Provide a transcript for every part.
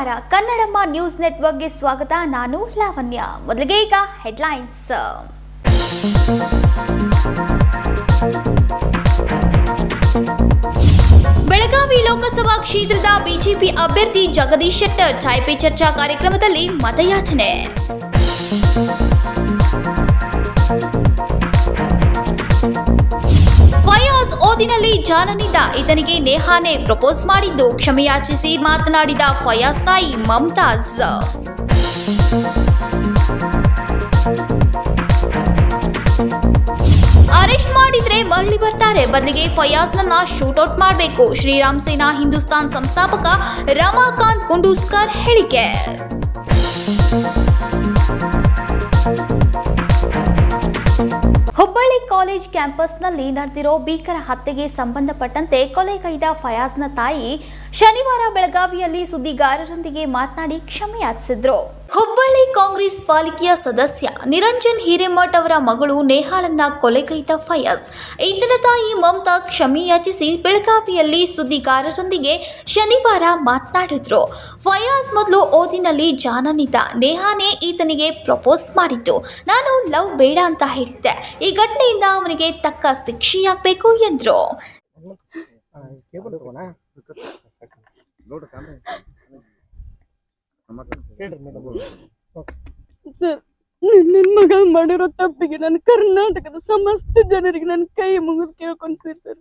ನಮಸ್ಕಾರ. ಕನ್ನಡಮ್ಮ ನ್ಯೂಸ್ ನೆಟ್ವರ್ಕ್ಗೆ ಸ್ವಾಗತ. ನಾನು ಲಾವಣ್ಯ. ಮೊದಲಿಗೆ ಈಗ ಹೆಡ್ಲೈನ್ಸ್. ಬೆಳಗಾವಿ ಲೋಕಸಭಾ ಕ್ಷೇತ್ರದ ಬಿಜೆಪಿ ಅಭ್ಯರ್ಥಿ ಜಗದೀಶ್ ಶೆಟ್ಟರ್ ಚಾಯ್ ಚರ್ಚಾ ಕಾರ್ಯಕ್ರಮದಲ್ಲಿ ಮತಯಾಚನೆ. ಫಯಾಜ್ ಓದಿನಲ್ಲಿ ಜಾನನಿಂದ ಈತನಿಗೆ ನೇಹಾನೇ ಪ್ರಪೋಸ್ ಮಾಡಿದ್ದು ಕ್ಷಮೆಯಾಚಿಸಿ ಮಾತನಾಡಿದ ಫಯಾಜ್ ತಾಯಿ ಮಮತಾಜ್. ಅರೆಸ್ಟ್ ಮಾಡಿದ್ರೆ ಮರಳಿ ಬರ್ತಾರೆ, ಬದಲಿಗೆ ಫಯಾಜ್ನನ್ನ ಶೂಟೌಟ್ ಮಾಡಬೇಕು. ಶ್ರೀರಾಮ್ ಸೇನಾ ಹಿಂದೂಸ್ತಾನ್ ಸಂಸ್ಥಾಪಕ ರಮಾಕಾಂತ್ ಕುಂಡೂಸ್ಕರ್ ಹೇಳಿಕೆ. ಹುಬ್ಬಳ್ಳಿ ಕಾಲೇಜ್ ಕ್ಯಾಂಪಸ್ನಲ್ಲಿ ನಡೆದಿರೋ ಭೀಕರ ಹತ್ಯೆಗೆ ಸಂಬಂಧಪಟ್ಟಂತೆ ಕೊಲೆಗೈದ ಫಯಾಜ್ನ ತಾಯಿ ಶನಿವಾರ ಬೆಳಗಾವಿಯಲ್ಲಿ ಸುದ್ದಿಗಾರರೊಂದಿಗೆ ಮಾತನಾಡಿ ಕ್ಷಮೆಯಾಚಿಸಿದ್ರು. ಹುಬ್ಬಳ್ಳಿ ಕಾಂಗ್ರೆಸ್ ಪಾಲಿಕೆಯ ಸದಸ್ಯ ನಿರಂಜನ್ ಹಿರೇಮಠ್ ಅವರ ಮಗಳು ನೇಹಾಳನ್ನ ಕೊಲೆಗೈದ ಫಯಾಜ್, ಈತನ ತಾಯಿ ಮಮತಾ ಕ್ಷಮೆಯಾಚಿಸಿ ಬೆಳಗಾವಿಯಲ್ಲಿ ಸುದ್ದಿಗಾರರೊಂದಿಗೆ ಶನಿವಾರ ಮಾತನಾಡಿದ್ರು. ಫಯಾಜ್ ಮೊದಲು ಓದಿನಲ್ಲಿ ಜಾನನಿದ್ದ, ನೇಹಾನೇ ಈತನಿಗೆ ಪ್ರಪೋಸ್ ಮಾಡಿದ್ದು. ನಾನು ಲವ್ ಬೇಡ ಅಂತ ಹೇಳಿದ್ದೆ. ಈ ಘಟನೆಯಿಂದ ಅವನಿಗೆ ತಕ್ಕ ಶಿಕ್ಷೆಯಾಗಬೇಕು ಎಂದ್ರು. ಸರ್, ನನ್ನ ಮಗ ಮಾಡಿರೋ ತಪ್ಪಿಗೆ ನಾನು ಕರ್ನಾಟಕದ ಸಮಸ್ತ ಜನರಿಗೆ ನನ್ನ ಕೈ ಮುಗಿದು ಕೇಳ್ಕೊಂಡ್ಸಿರಿ ಸರ್.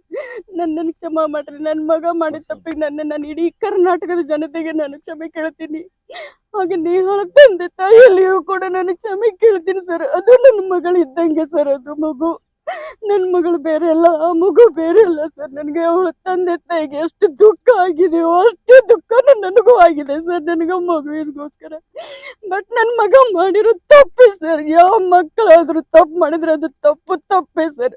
ನನ್ನನ್ನು ಕ್ಷಮಾ ಮಾಡ್ರಿ. ನನ್ನ ಮಗ ಮಾಡಿದ ತಪ್ಪಿಗೆ ನಾನು ಇಡೀ ಕರ್ನಾಟಕದ ಜನತೆಗೆ ನಾನು ಕ್ಷಮೆ ಕೇಳ್ತೀನಿ. ಹಾಗೆ ನೇಹಾಳ ತಂದೆ ತಾಯಿಯಲ್ಲಿಯೂ ಕೂಡ ನಾನು ಕ್ಷಮೆ ಕೇಳ್ತೀನಿ ಸರ್. ಅದು ನನ್ನ ಮಗಳು ಇದ್ದಂಗೆ ಸರ್. ಅದು ಮಗು ನನ್ನ ಮಗಳು ಬೇರೆ ಅಲ್ಲ, ಆ ಮಗು ಬೇರೆ ಅಲ್ಲ ಸರ್. ನನಗೆ ಅವಳ ತಂದೆ ತಾಯಿಗೆ ಎಷ್ಟು ದುಃಖ ಆಗಿದೆಯೋ ಅಷ್ಟೇ ದುಃಖನೂ ನನಗೂ ಆಗಿದೆ ಸರ್, ನನಗೆ ಮಗುವಿಗೋಸ್ಕರ. ಬಟ್ ನನ್ನ ಮಗ ಮಾಡಿರೋ ತಪ್ಪೇ ಸರ್. ಯಾವ ಮಕ್ಕಳಾದ್ರೂ ತಪ್ಪು ಮಾಡಿದ್ರೆ ಅದು ತಪ್ಪೇ ಸರ್.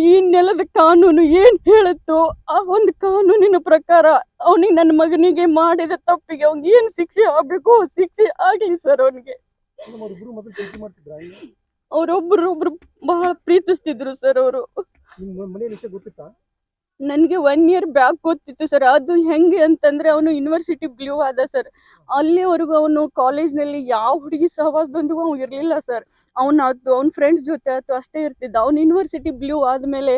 ಈ ನೆಲದ ಕಾನೂನು ಏನ್ ಹೇಳುತ್ತೋ ಆ ಒಂದು ಕಾನೂನಿನ ಪ್ರಕಾರ ಅವನಿಗೆ, ನನ್ನ ಮಗನಿಗೆ ಮಾಡಿದ ತಪ್ಪಿಗೆ ಅವ್ನಿಗೆ ಏನ್ ಶಿಕ್ಷೆ ಆಗ್ಬೇಕು ಶಿಕ್ಷೆ ಆಗ್ಲಿ ಸರ್. ಅವನಿಗೆ ಅವರೊಬ್ರು ಬಹಳ ಪ್ರೀತಿಸ್ತಿದ್ರು ಸರ್. ಅವರು ನನಗೆ 1 year ಬ್ಯಾಕ್ ಗೊತ್ತಿತ್ತು ಸರ್. ಅದು ಹೆಂಗೆ ಅಂತಂದ್ರೆ, ಅವನು ಯೂನಿವರ್ಸಿಟಿ ಬ್ಲೂ ಆದ ಸರ್. ಅಲ್ಲಿವರೆಗೂ ಅವನು ಕಾಲೇಜ್ನಲ್ಲಿ ಯಾವ ಹುಡುಗಿ ಸಹವಾಸದೊಂದಿಗೂ ಅವ್ನು ಇರಲಿಲ್ಲ ಸರ್. ಅವ್ನ ಫ್ರೆಂಡ್ಸ್ ಜೊತೆ ಆಯ್ತು ಅಷ್ಟೇ ಇರ್ತಿದ್ದ. ಅವ್ನು ಯೂನಿವರ್ಸಿಟಿ ಬ್ಲೂ ಆದ್ಮೇಲೆ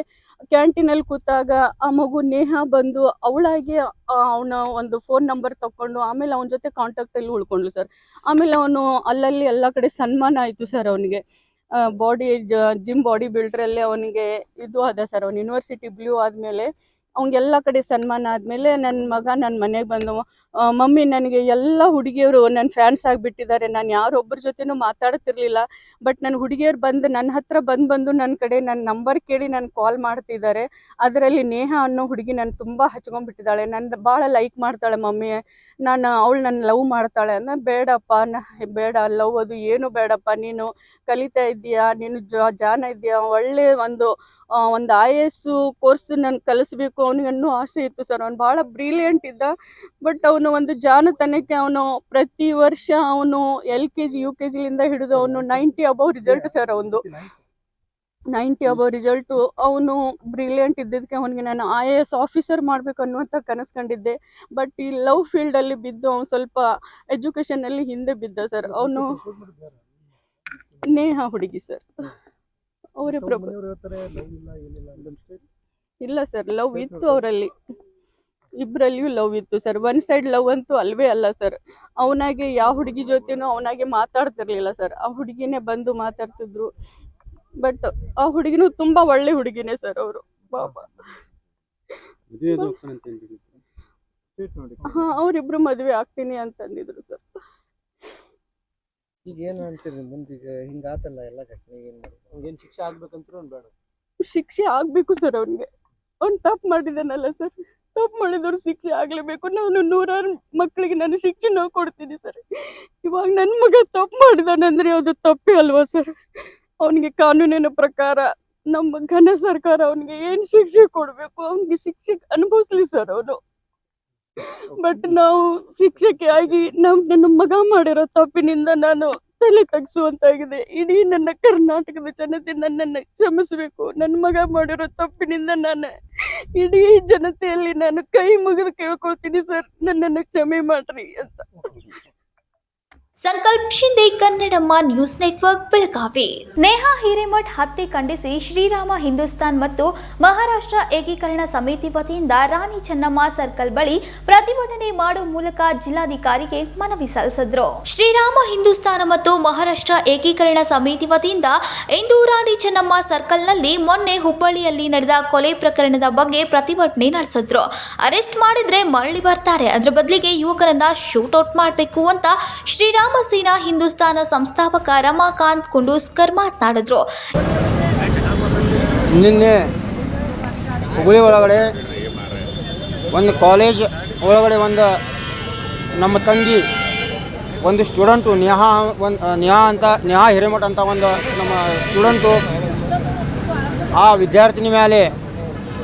ಕ್ಯಾಂಟೀನಲ್ಲಿ ಕೂತಾಗ ಆ ಮಗು ನೇಹಾ ಬಂದು ಅವಳಾಗಿ ಅವನ ಒಂದು ಫೋನ್ ನಂಬರ್ ತಕೊಂಡು ಆಮೇಲೆ ಅವನ ಜೊತೆ ಕಾಂಟ್ಯಾಕ್ಟಲ್ಲಿ ಉಳ್ಕೊಂಡ್ಲು ಸರ್. ಆಮೇಲೆ ಅವನು ಅಲ್ಲಲ್ಲಿ ಎಲ್ಲ ಕಡೆ ಸನ್ಮಾನ ಆಯಿತು ಸರ್. ಅವನಿಗೆ ಜಿಮ್ ಬಾಡಿ ಬಿಲ್ಡ್ರಲ್ಲೇ ಅವನಿಗೆ ಇದು ಆದ ಸರ್. ಅವ್ನು ಯೂನಿವರ್ಸಿಟಿ ಬ್ಲೂ ಆದಮೇಲೆ ಅವ್ನಿಗೆಲ್ಲ ಕಡೆ ಸನ್ಮಾನ ಆದಮೇಲೆ ನನ್ನ ಮಗ ನನ್ನ ಮನೆಗೆ ಬಂದು, ಮಮ್ಮಿ ನನಗೆ ಎಲ್ಲ ಹುಡುಗಿಯರು ನನ್ನ ಫ್ಯಾನ್ಸ್ ಆಗಿಬಿಟ್ಟಿದ್ದಾರೆ. ನಾನು ಯಾರೊಬ್ಬರ ಜೊತೆನೂ ಮಾತಾಡ್ತಿರ್ಲಿಲ್ಲ. ಬಟ್ ನನ್ನ ಹುಡುಗಿಯರು ಬಂದು ನನ್ನ ಹತ್ರ ಬಂದು ನನ್ನ ಕಡೆ ನನ್ನ ನಂಬರ್ ಕೇಳಿ ನಾನು ಕಾಲ್ ಮಾಡ್ತಿದ್ದಾರೆ. ಅದರಲ್ಲಿ ನೇಹಾ ಅನ್ನೋ ಹುಡುಗಿ ನಾನು ತುಂಬ ಹಚ್ಕೊಂಡ್ಬಿಟ್ಟಿದ್ದಾಳೆ. ನನ್ನ ಭಾಳ ಲೈಕ್ ಮಾಡ್ತಾಳೆ ಮಮ್ಮಿ, ಅವಳು ನನ್ನ ಲವ್ ಮಾಡ್ತಾಳೆ ಅಂದ. ಬೇಡಪ್ಪ, ಬೇಡ ಲವ್ ಅದು ಏನು ಬೇಡಪ್ಪ. ನೀನು ಕಲಿತಾ ಇದ್ದೀಯಾ, ನೀನು ಜಾನ ಇದೆಯಾ, ಒಳ್ಳೆ ಒಂದು IAS ಕೋರ್ಸ್ ನಾನು ಕಲಿಸ್ಬೇಕು ಅವನಿಗೆ ಅನ್ನೋ ಆಸೆ ಇತ್ತು ಸರ್. ಅವ್ನು ಭಾಳ ಬ್ರಿಲಿಯಂಟ್ ಇದ್ದ. ಬಟ್ ಅವನು ಒಂದು ಜಾನತನಕ್ಕೆ ಅವನು ಪ್ರತಿ ವರ್ಷ ಅವನು LKG UKGಲಿಂದ ಹಿಡಿದು ಅವನು 90 ಅಬೌವ್ ರಿಸಲ್ಟ್ ಸರ್. ಅವನು 90 ಅಬೌವ್ ರಿಸಲ್ಟು. ಅವನು ಬ್ರಿಲಿಯಂಟ್ ಇದ್ದಿದ್ದಕ್ಕೆ ಅವನಿಗೆ ನಾನು IAS ಆಫೀಸರ್ ಮಾಡಬೇಕು ಅನ್ನುವಂಥ ಕನಸು ಕಂಡಿದ್ದೆ. ಬಟ್ ಈ ಲವ್ ಫೀಲ್ಡಲ್ಲಿ ಬಿದ್ದು ಅವನು ಸ್ವಲ್ಪ ಎಜುಕೇಷನಲ್ಲಿ ಹಿಂದೆ ಬಿದ್ದ ಸರ್. ಅವನು ನೇಹಾ ಹುಡುಗಿ ಸರ್. ಅವರೇ ಇಲ್ಲ ಸರ್, ಲವ್ ಇತ್ತು ಅವರಲ್ಲಿ, ಇಬ್ಬರಲ್ಲಿಯೂ ಲವ್ ಇತ್ತು ಸರ್. 1 side ಲವ್ ಅಂತೂ ಅಲ್ವೇ ಅಲ್ಲ ಸರ್. ಅವನಾಗೆ ಯಾವ ಹುಡುಗಿ ಜೊತೆನೂ ಅವನಾಗೆ ಮಾತಾಡ್ತಿರ್ಲಿಲ್ಲ ಸರ್. ಆ ಹುಡುಗಿನೇ ಬಂದು ಮಾತಾಡ್ತಿದ್ರು. ಬಟ್ ಆ ಹುಡುಗಿನೂ ತುಂಬಾ ಒಳ್ಳೆ ಹುಡುಗಿನೇ ಸರ್. ಅವರು ಬಾಬಾ ಅವರಿಬ್ರು ಮದುವೆ ಆಗ್ತೀನಿ ಅಂತಂದಿದ್ರು ಸರ್. ಈಗ ಏನು ಅಂತೀರಿ ಮುಂದಿಗೆ ಹಿಂಗಾತಲ್ಲ ಎಲ್ಲ ಘಟನೆ? ಏನು ಮಾಡೋದು? ಏನು ಶಿಕ್ಷೆ ಆಗ್ಬೇಕಂತ ಬೇಡ? ಶಿಕ್ಷೆ ಆಗ್ಬೇಕು ಸರ್. ಅವ್ನಿಗೆ ಅವ್ನು ತಪ್ಪು ಮಾಡಿದಾನಲ್ಲ ಸರ್. ತಪ್ಪು ಮಾಡಿದವ್ರು ಶಿಕ್ಷೆ ಆಗ್ಲೇಬೇಕು. ನಾನು 100 ಮಕ್ಕಳಿಗೆ ನಾನು ಶಿಕ್ಷೆ ಕೊಡ್ತೀನಿ ಸರ್. ಇವಾಗ ನನ್ನ ಮಗ ತಪ್ಪು ಮಾಡಿದಾನಂದ್ರೆ ಅದು ತಪ್ಪೇ ಅಲ್ವಾ ಸರ್? ಅವನಿಗೆ ಕಾನೂನಿನ ಪ್ರಕಾರ ನಮ್ಮ ಘನ ಸರ್ಕಾರ ಅವನಿಗೆ ಏನು ಶಿಕ್ಷೆ ಕೊಡಬೇಕು ಅವನಿಗೆ ಶಿಕ್ಷೆ ಅನುಭವಿಸ್ಲಿ ಸರ್ ಅವನು. ಬಟ್ ನಾವು ಶಿಕ್ಷಕಿ ಆಗಿ ನನ್ನ ಮಗ ಮಾಡಿರೋ ತಪ್ಪಿನಿಂದ ನಾನು ತಲೆ ತಗ್ಸುವಂತಾಗಿದೆ. ಇಡೀ ನನ್ನ ಕರ್ನಾಟಕದ ಜನತೆ ನನ್ನನ್ನು ಕ್ಷಮಿಸಬೇಕು. ನನ್ನ ಮಗ ಮಾಡಿರೋ ತಪ್ಪಿನಿಂದ ನಾನು ಇಡೀ ಜನತೆಯಲ್ಲಿ ನಾನು ಕೈ ಮುಗಿದು ಕೇಳ್ಕೊಳ್ತೀನಿ ಸರ್, ನನ್ನನ್ನು ಕ್ಷಮೆ ಮಾಡ್ರಿ ಅಂತ. ಸಂಕಲ್ಪ ಶಿಂದೆ, ಕನ್ನಡಮ್ಮ ನ್ಯೂಸ್ ನೆಟ್ವರ್ಕ್, ಬೆಳಗಾವಿ. ನೇಹಾ ಹಿರೇಮಠ್ ಹತ್ಯೆ ಖಂಡಿಸಿ ಶ್ರೀರಾಮ ಹಿಂದೂಸ್ತಾನ್ ಮತ್ತು ಮಹಾರಾಷ್ಟ್ರ ಏಕೀಕರಣ ಸಮಿತಿ ವತಿಯಿಂದ ರಾಣಿ ಚೆನ್ನಮ್ಮ ಸರ್ಕಲ್ ಬಳಿ ಪ್ರತಿಭಟನೆ ಮಾಡುವ ಮೂಲಕ ಜಿಲ್ಲಾಧಿಕಾರಿಗೆ ಮನವಿ ಸಲ್ಲಿಸಿದ್ರು. ಶ್ರೀರಾಮ ಹಿಂದೂಸ್ತಾನ ಮತ್ತು ಮಹಾರಾಷ್ಟ್ರ ಏಕೀಕರಣ ಸಮಿತಿ ವತಿಯಿಂದ ಇಂದು ರಾಣಿ ಚೆನ್ನಮ್ಮ ಸರ್ಕಲ್ನಲ್ಲಿ ಮೊನ್ನೆ ಹುಬ್ಬಳ್ಳಿಯಲ್ಲಿ ನಡೆದ ಕೊಲೆ ಪ್ರಕರಣದ ಬಗ್ಗೆ ಪ್ರತಿಭಟನೆ ನಡೆಸಿದ್ರು. ಅರೆಸ್ಟ್ ಮಾಡಿದ್ರೆ ಮರಳಿ ಬರ್ತಾರೆ, ಅದರ ಬದಲಿಗೆ ಯುವಕರನ್ನ ಶೂಟ್ಔಟ್ ಮಾಡಬೇಕು ಅಂತ ಶ್ರೀರಾಮ ಸೇನಾ ಹಿಂದೂಸ್ತಾನ ಸಂಸ್ಥಾಪಕ ರಮಾಕಾಂತ್ ಕುಂಡೂಸ್ಕರ್ ಮಾತನಾಡಿದ್ರು. ನಿನ್ನೆ ಹುಬ್ಬಳ್ಳಿ ಒಳಗಡೆ ಒಂದು ಕಾಲೇಜ್ ಒಳಗಡೆ ನಮ್ಮ ತಂಗಿ ಒಂದು ಸ್ಟೂಡೆಂಟು ನೇಹಾ ಹಿರೇಮಠ್ ಅಂತ ಒಂದು ನಮ್ಮ ಸ್ಟೂಡೆಂಟು, ಆ ವಿದ್ಯಾರ್ಥಿನಿ ಮೇಲೆ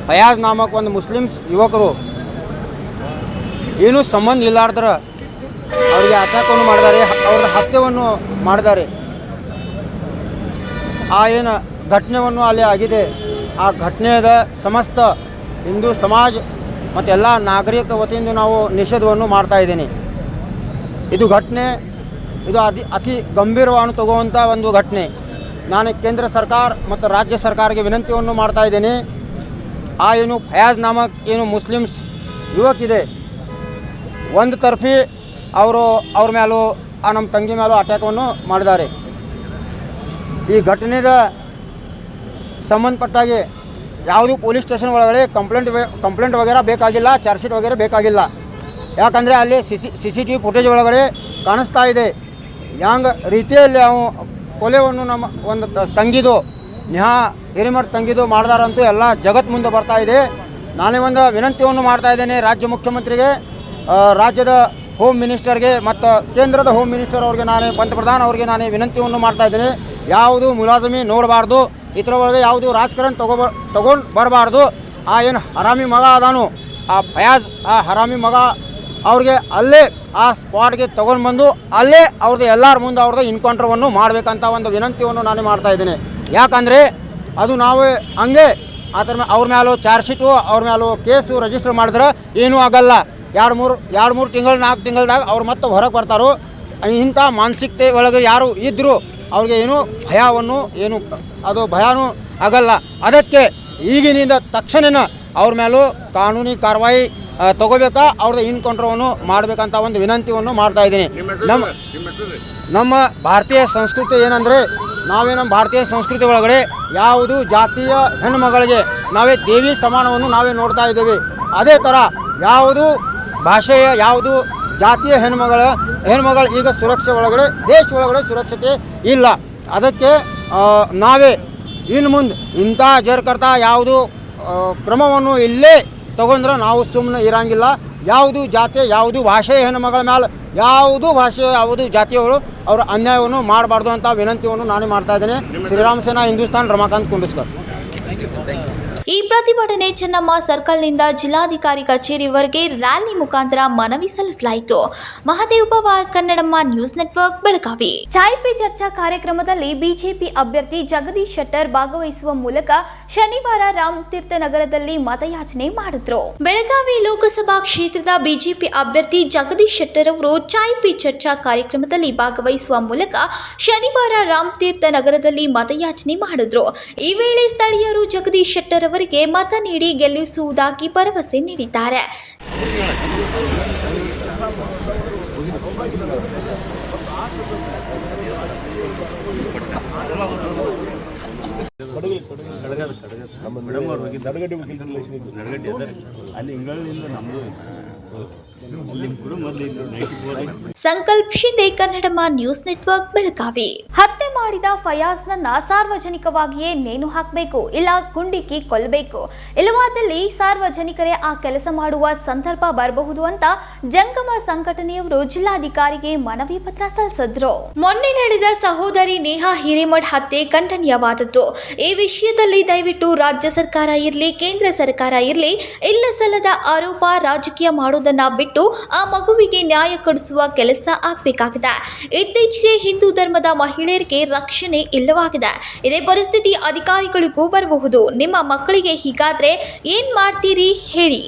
ಫಯಾಜ್ ನಾಮಕ್ ಒಂದು ಮುಸ್ಲಿಮ್ಸ್ ಯುವಕರು ಏನೂ ಸಂಬಂಧ ಇಲ್ಲಾರ್ದ್ರ ಅವರಿಗೆ ಅಟ್ಯಾಕನ್ನು ಮಾಡಿದ್ದಾರೆ, ಅವ್ರ ಹತ್ಯೆಯನ್ನು ಮಾಡಿದ್ದಾರೆ. ಆ ಏನು ಘಟನೆಯನ್ನು ಅಲ್ಲಿ ಆಗಿದೆ, ಆ ಘಟನೆಯ ಸಮಸ್ತ ಹಿಂದೂ ಸಮಾಜ ಮತ್ತು ಎಲ್ಲ ನಾಗರಿಕ ವತಿಯಿಂದ ನಾವು ನಿಷೇಧವನ್ನು ಮಾಡ್ತಾಯಿದ್ದೀನಿ. ಇದು ಅತಿ ಗಂಭೀರವನ್ನು ತಗೋವಂಥ ಒಂದು ಘಟನೆ. ನಾನು ಕೇಂದ್ರ ಸರ್ಕಾರ ಮತ್ತು ರಾಜ್ಯ ಸರ್ಕಾರಕ್ಕೆ ವಿನಂತಿಯನ್ನು ಮಾಡ್ತಾಯಿದ್ದೀನಿ. ಆ ಏನು ಫಯಾಜ್ ನಾಮಕ್ ಏನು ಮುಸ್ಲಿಮ್ಸ್ ಯುವಕಿದೆ, ಒಂದು ತರಫಿ ಅವ್ರ ಮೇಲೂ ನಮ್ಮ ತಂಗಿ ಮೇಲೂ ಅಟ್ಯಾಕನ್ನು ಮಾಡಿದ್ದಾರೆ. ಈ ಘಟನೆದ ಸಂಬಂಧಪಟ್ಟಾಗಿ ಯಾವುದೂ ಪೊಲೀಸ್ ಸ್ಟೇಷನ್ ಒಳಗಡೆ ಕಂಪ್ಲೇಂಟ್ ವಗೇರ ಬೇಕಾಗಿಲ್ಲ, ಚಾರ್ಜ್ ಶೀಟ್ ವಗೇರ ಬೇಕಾಗಿಲ್ಲ. ಯಾಕಂದರೆ ಅಲ್ಲಿ CCTV ಫುಟೇಜ್ ಒಳಗಡೆ ಕಾಣಿಸ್ತಾ ಇದೆ ಯಾಂಗ ರೀತಿಯಲ್ಲಿ ಅವು ಕೊಲೆಯನ್ನು ನಮ್ಮ ಒಂದು ತಂಗಿದು ನೇಹಾ ಹಿರೇಮಠ್ ತಂಗಿದು ಮಾಡ್ದಾರಂತೂ ಎಲ್ಲ ಜಗತ್ತು ಮುಂದೆ ಬರ್ತಾ ಇದೆ. ನಾನೇ ಒಂದು ವಿನಂತಿಯನ್ನು ಮಾಡ್ತಾಯಿದ್ದೇನೆ ರಾಜ್ಯ ಮುಖ್ಯಮಂತ್ರಿಗೆ, ರಾಜ್ಯದ ಹೋಮ್ ಮಿನಿಸ್ಟರ್ಗೆ ಮತ್ತು ಕೇಂದ್ರದ ಹೋಮ್ ಮಿನಿಸ್ಟರ್ ಅವ್ರಿಗೆ, ಪಂತಪ್ರಧಾನ ಅವ್ರಿಗೆ ನಾನು ವಿನಂತಿಯನ್ನು ಮಾಡ್ತಾಯಿದ್ದೇನೆ. ಯಾವುದು ಮುಲಾಜಮಿ ನೋಡಬಾರ್ದು, ಇದರ ಒಳಗೆ ಯಾವುದು ರಾಜಕಾರಣ ತಗೊಂಡು ಬರಬಾರ್ದು. ಆ ಏನು ಹರಾಮಿ ಮಗ ಅದಾನು ಆ ಫಯಾಜ್, ಆ ಹರಾಮಿ ಮಗ ಅವ್ರಿಗೆ ಅಲ್ಲೇ ಆ ಸ್ಪಾಟ್ಗೆ ತೊಗೊಂಡು ಬಂದು ಅಲ್ಲೇ ಅವ್ರದ್ದು ಎಲ್ಲರ ಮುಂದೆ ಅವ್ರದ್ದು ಇನ್ಕೌಂಟ್ರವನ್ನು ಮಾಡಬೇಕಂತ ಒಂದು ವಿನಂತಿಯನ್ನು ನಾನು ಮಾಡ್ತಾಯಿದ್ದೇನೆ. ಯಾಕಂದರೆ ಅದು ನಾವು ಹಂಗೆ ಅವ್ರ ಮೇಲೂ ಚಾರ್ಜ್ ಶೀಟು ಅವ್ರ ಮೇಲೂ ಕೇಸು ರಿಜಿಸ್ಟರ್ ಮಾಡಿದ್ರೆ ಏನೂ ಆಗಲ್ಲ. 2-3 ತಿಂಗಳು 4 ತಿಂಗಳದಾಗ ಅವ್ರು ಮತ್ತೆ ಹೊರಗೆ ಬರ್ತಾರೋ. ಇಂಥ ಮಾನಸಿಕತೆ ಒಳಗೆ ಯಾರು ಇದ್ದರೂ ಅವ್ರಿಗೆ ಏನೂ ಭಯನೂ ಆಗಲ್ಲ. ಅದಕ್ಕೆ ಈಗಿನಿಂದ ತಕ್ಷಣ ಅವ್ರ ಮೇಲೂ ಕಾನೂನಿ ಕಾರ್ಯವಾಹಿ ತಗೋಬೇಕಾ, ಅವ್ರದ್ದು ಇನ್ಕೌಂಟ್ರವನ್ನು ಮಾಡಬೇಕಂತ ಒಂದು ವಿನಂತಿಯನ್ನು ಮಾಡ್ತಾಯಿದ್ದೀನಿ. ನಮ್ಮ ಭಾರತೀಯ ಸಂಸ್ಕೃತಿ ಏನಂದರೆ, ನಮ್ಮ ಭಾರತೀಯ ಸಂಸ್ಕೃತಿ ಒಳಗಡೆ ಯಾವುದು ಜಾತಿಯ ಹೆಣ್ಣುಮಗಳಿಗೆ ನಾವೇ ದೇವಿ ಸಮಾನವನ್ನು ನಾವೇ ನೋಡ್ತಾ ಇದ್ದೇವೆ. ಅದೇ ಥರ ಯಾವುದು ಭಾಷೆಯ ಯಾವುದು ಜಾತಿಯ ಹೆಣ್ಮಗಳು ಈಗ ಸುರಕ್ಷೆ ಒಳಗಡೆ ದೇಶ ಒಳಗಡೆ ಸುರಕ್ಷತೆ ಇಲ್ಲ. ಅದಕ್ಕೆ ನಾವೇ ಇನ್ನು ಮುಂದೆ ಇಂಥ ಜರ್ಕರ್ತ ಯಾವುದು ಕ್ರಮವನ್ನು ಇಲ್ಲೇ ತಗೊಂಡ್ರೆ ನಾವು ಸುಮ್ಮನೆ ಇರಂಗಿಲ್ಲ. ಯಾವುದು ಜಾತಿ ಯಾವುದು ಭಾಷೆಯ ಹೆಣ್ಣುಮಗಳ ಮೇಲೆ ಯಾವುದು ಜಾತಿಯವರು ಅವರ ಅನ್ಯಾಯವನ್ನು ಮಾಡಬಾರ್ದು ಅಂತ ವಿನಂತಿಯನ್ನು ನಾನು ಮಾಡ್ತಾ ಇದ್ದೇನೆ. ಶ್ರೀರಾಮ ಸೇನಾ ಹಿಂದೂಸ್ತಾನ್ ರಮಾಕಾಂತ್ ಕುಂಡೂಸ್ಕರ್. ಈ ಪ್ರತಿಭಟನೆ ಚೆನ್ನಮ್ಮ ಸರ್ಕಲ್ನಿಂದ ಜಿಲ್ಲಾಧಿಕಾರಿ ಕಚೇರಿವರೆಗೆ ರ್ಯಾಲಿ ಮುಖಾಂತರ ಮನವಿ ಸಲ್ಲಿಸಲಾಯಿತು. Mahadev Pawar, Kannadamma news network, Belagavi. ಚಾಯ್ ಪೇ ಚರ್ಚಾ ಕಾರ್ಯಕ್ರಮದಲ್ಲಿ ಬಿಜೆಪಿ ಅಭ್ಯರ್ಥಿ ಜಗದೀಶ್ ಶೆಟ್ಟರ್ ಭಾಗವಹಿಸುವ ಮೂಲಕ ಶನಿವಾರ ರಾಮತೀರ್ಥ ನಗರದಲ್ಲಿ ಮತಯಾಚನೆ ಮಾಡಿದ್ರು. ಬೆಳಗಾವಿ ಲೋಕಸಭಾ ಕ್ಷೇತ್ರದ ಬಿಜೆಪಿ ಅಭ್ಯರ್ಥಿ ಜಗದೀಶ್ ಶೆಟ್ಟರ್ ಅವರು ಚಾಯ್ ಪೇ ಚರ್ಚಾ ಕಾರ್ಯಕ್ರಮದಲ್ಲಿ ಭಾಗವಹಿಸುವ ಮೂಲಕ ಶನಿವಾರ ರಾಮತೀರ್ಥ ನಗರದಲ್ಲಿ ಮತಯಾಚನೆ ಮಾಡಿದ್ರು. ಈ ವೇಳೆ ಸ್ಥಳೀಯರು ಜಗದೀಶ್ ಶೆಟ್ಟರ್ ಅವರಿಗೆ ಮತ ನೀಡಿ ಗೆಲ್ಲಿಸುವುದಾಗಿ ಭರವಸೆ ನೀಡಿದ್ದಾರೆ. ಸಂಕಲ್ಪ ಶಿಂದೆ, ಕನ್ನಡಮ್ಮ ನ್ಯೂಸ್ ನೆಟ್ವರ್ಕ್, ಬೆಳಗಾವಿ. ಹತ್ಯೆ ಮಾಡಿದ ಫಯಾಜ್ನನ್ನ ಸಾರ್ವಜನಿಕವಾಗಿಯೇ ನೇಣು ಹಾಕಬೇಕು, ಇಲ್ಲ ಗುಂಡಿಕ್ಕಿ ಕೊಲ್ಲಬೇಕು. ಇಲ್ಲವಾದಲ್ಲಿ ಸಾರ್ವಜನಿಕರೇ ಆ ಕೆಲಸ ಮಾಡುವ ಸಂದರ್ಭ ಬರಬಹುದು ಅಂತ ಜಂಗಮ ಸಂಘಟನೆಯವರು ಜಿಲ್ಲಾಧಿಕಾರಿಗೆ ಮನವಿ ಪತ್ರ ಸಲ್ಲಿಸಿದ್ರು. ಮೊನ್ನೆ ನಡೆದ ಸಹೋದರಿ ನೇಹಾ ಹಿರೇಮಠ್ ಹತ್ಯೆ ಖಂಡನೀಯವಾದದ್ದು. ಈ ವಿಷಯದಲ್ಲಿ ದಯವಿಟ್ಟು ರಾಜ್ಯ ಸರ್ಕಾರ ಇರಲಿ, ಕೇಂದ್ರ ಸರ್ಕಾರ ಇರಲಿ, ಇಲ್ಲ ಸಲ್ಲದ ಆರೋಪ ರಾಜಕೀಯ ಮಾಡೋದನ್ನ ಬಿಟ್ಟು ಆ ಮಗುವಿಗೆ ನ್ಯಾಯ ಕೊಡಿಸುವ ಕೆಲಸ ಆಗಬೇಕಾಗಿದೆ. ಇತ್ತೀಚೆಗೆ ಹಿಂದೂ ಧರ್ಮದ ಮಹಿಳೆಯರಿಗೆ ರಕ್ಷಣೆ ಇಲ್ಲವಾಗಿದೆ. ಇದೇ ಪರಿಸ್ಥಿತಿ ಅಧಿಕಾರಿಗಳಿಗೂ ಬರಬಹುದು. ನಿಮ್ಮ ಮಕ್ಕಳಿಗೆ ಹೀಗಾದ್ರೆ ಏನ್ ಮಾಡ್ತೀರಿ ಹೇಳಿ?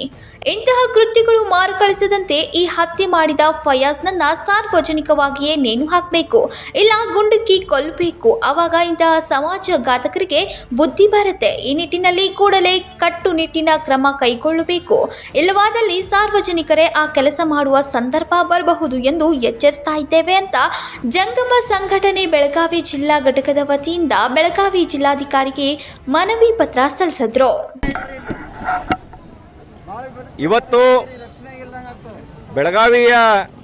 ಇಂತಹ ಕೃತ್ಯಗಳು ಮಾರುಕಳಿಸದಂತೆ ಈ ಹತ್ಯೆ ಮಾಡಿದ ಫಯಾಜ್ನನ್ನ ಸಾರ್ವಜನಿಕವಾಗಿಯೇ ನೇಣು ಹಾಕಬೇಕು, ಇಲ್ಲ ಗುಂಡಕ್ಕಿ ಕೊಲ್ಲಬೇಕು. ಆವಾಗ ಇಂತಹ ಸಮಾಜಘಾತಕರಿಗೆ ಬುದ್ಧಿ ಬರುತ್ತೆ. ಈ ನಿಟ್ಟಿನಲ್ಲಿ ಕೂಡಲೇ ಕಟ್ಟುನಿಟ್ಟಿನ ಕ್ರಮ ಕೈಗೊಳ್ಳಬೇಕು. ಇಲ್ಲವಾದಲ್ಲಿ ಸಾರ್ವಜನಿಕರೇ ಆ ಕೆಲಸ ಮಾಡುವ ಸಂದರ್ಭ ಬರಬಹುದು ಎಂದು ಎಚ್ಚರಿಸ್ತಾ ಇದ್ದೇವೆ ಅಂತ ಜಂಗಮ ಸಂಘಟನೆ ಬೆಳಗಾವಿ ಜಿಲ್ಲಾ ಘಟಕದ ವತಿಯಿಂದ ಬೆಳಗಾವಿ ಜಿಲ್ಲಾಧಿಕಾರಿಗೆ ಮನವಿ ಪತ್ರ ಸಲ್ಲಿಸಿದ್ರು. ಇವತ್ತು ಬೆಳಗಾವಿಯ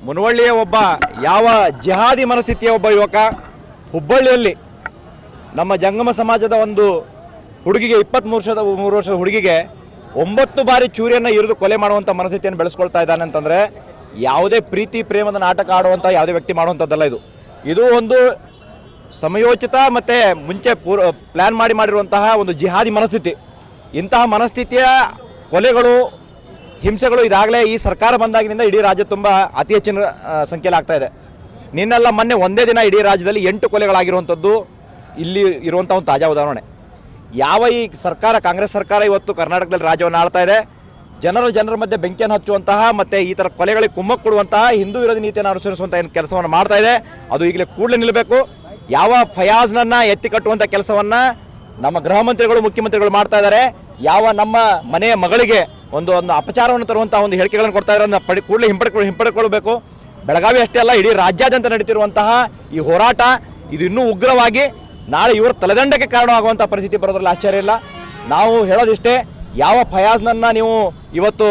ಮುನವಳ್ಳಿಯ ಒಬ್ಬ ಯಾವ ಜಿಹಾದಿ ಮನಸ್ಥಿತಿಯ ಒಬ್ಬ ಯುವಕ ಹುಬ್ಬಳ್ಳಿಯಲ್ಲಿ ನಮ್ಮ ಜಂಗಮ ಸಮಾಜದ ಒಂದು ಹುಡುಗಿಗೆ 23 ವರ್ಷದ ಹುಡುಗಿಗೆ 9 ಬಾರಿ ಚೂರಿಯನ್ನು ಇರಿದು ಕೊಲೆ ಮಾಡುವಂಥ ಮನಸ್ಥಿತಿಯನ್ನು ಬೆಳೆಸ್ಕೊಳ್ತಾ ಇದ್ದಾನೆ ಅಂತಂದರೆ ಯಾವುದೇ ಪ್ರೀತಿ ಪ್ರೇಮದ ನಾಟಕ ಆಡುವಂಥ ಯಾವುದೇ ವ್ಯಕ್ತಿ ಮಾಡುವಂಥದ್ದಲ್ಲ. ಇದು ಒಂದು ಸಮಯೋಚಿತ ಮತ್ತು ಮುಂಚೆ ಪ್ಲ್ಯಾನ್ ಮಾಡಿರುವಂತಹ ಒಂದು ಜಿಹಾದಿ ಮನಸ್ಥಿತಿ. ಇಂತಹ ಮನಸ್ಥಿತಿಯ ಕೊಲೆಗಳು, ಹಿಂಸೆಗಳು ಇದಾಗಲೇ ಈ ಸರ್ಕಾರ ಬಂದಾಗಿನಿಂದ ಇಡೀ ರಾಜ್ಯ ತುಂಬ ಅತಿ ಹೆಚ್ಚಿನ ಸಂಖ್ಯೆಯಲ್ಲಿ ಆಗ್ತಾ ಇದೆ. ನಿನ್ನೆಲ್ಲ ಮೊನ್ನೆ ಒಂದೇ ದಿನ ಇಡೀ ರಾಜ್ಯದಲ್ಲಿ 8 ಕೊಲೆಗಳಾಗಿರುವಂಥದ್ದು ಇಲ್ಲಿ ಇರುವಂಥ ಒಂದು ತಾಜಾ ಉದಾಹರಣೆ. ಯಾವ ಈ ಸರ್ಕಾರ, ಕಾಂಗ್ರೆಸ್ ಸರ್ಕಾರ ಇವತ್ತು ಕರ್ನಾಟಕದಲ್ಲಿ ರಾಜ್ಯವನ್ನು ಆಳ್ತಾ ಇದೆ, ಜನರ ಮಧ್ಯೆ ಬೆಂಕಿಯನ್ನು ಹಚ್ಚುವಂತಹ ಮತ್ತು ಈ ಥರ ಕೊಲೆಗಳಿಗೆ ಕುಮ್ಮಕ್ಕು ಕೊಡುವಂತಹ ಹಿಂದೂ ವಿರೋಧಿ ನೀತಿಯನ್ನು ಅನುಸರಿಸುವಂಥ ಏನು ಕೆಲಸವನ್ನು ಮಾಡ್ತಾ ಇದೆ, ಅದು ಈಗಲೇ ಕೂಡಲೇ ನಿಲ್ಲಬೇಕು. ಯಾವ ಫಯಾಜ್ನನ್ನು ಎತ್ತಿ ಕಟ್ಟುವಂಥ ಕೆಲಸವನ್ನು ನಮ್ಮ ಗೃಹ ಮಂತ್ರಿಗಳು, ಮುಖ್ಯಮಂತ್ರಿಗಳು ಮಾಡ್ತಾ ಇದ್ದಾರೆ. ಯಾವ ನಮ್ಮ ಮನೆಯ ಮಗಳಿಗೆ ಒಂದು ಅಪಚಾರವನ್ನು ತರುವಂಥ ಒಂದು ಹೇಳಿಕೆಗಳನ್ನು ಕೊಡ್ತಾ ಇರೋದನ್ನ ಕೂಡಲೇ ಹಿಂಪಡೆದುಕೊಳ್ಬೇಕು. ಬೆಳಗಾವಿ ಅಷ್ಟೇ ಅಲ್ಲ, ಇಡೀ ರಾಜ್ಯಾದ್ಯಂತ ನಡೀತಿರುವಂತಹ ಈ ಹೋರಾಟ ಇದು ಇನ್ನೂ ಉಗ್ರವಾಗಿ ನಾಳೆ ಇವರ ತಲೆದಂಡಕ್ಕೆ ಕಾರಣವಾಗುವಂಥ ಪರಿಸ್ಥಿತಿ ಬರೋದ್ರಲ್ಲಿ ಆಶ್ಚರ್ಯ ಇಲ್ಲ. ನಾವು ಹೇಳೋದಿಷ್ಟೇ, ಯಾವ ಫಯಾಜ್ನನ್ನು ನೀವು ಇವತ್ತು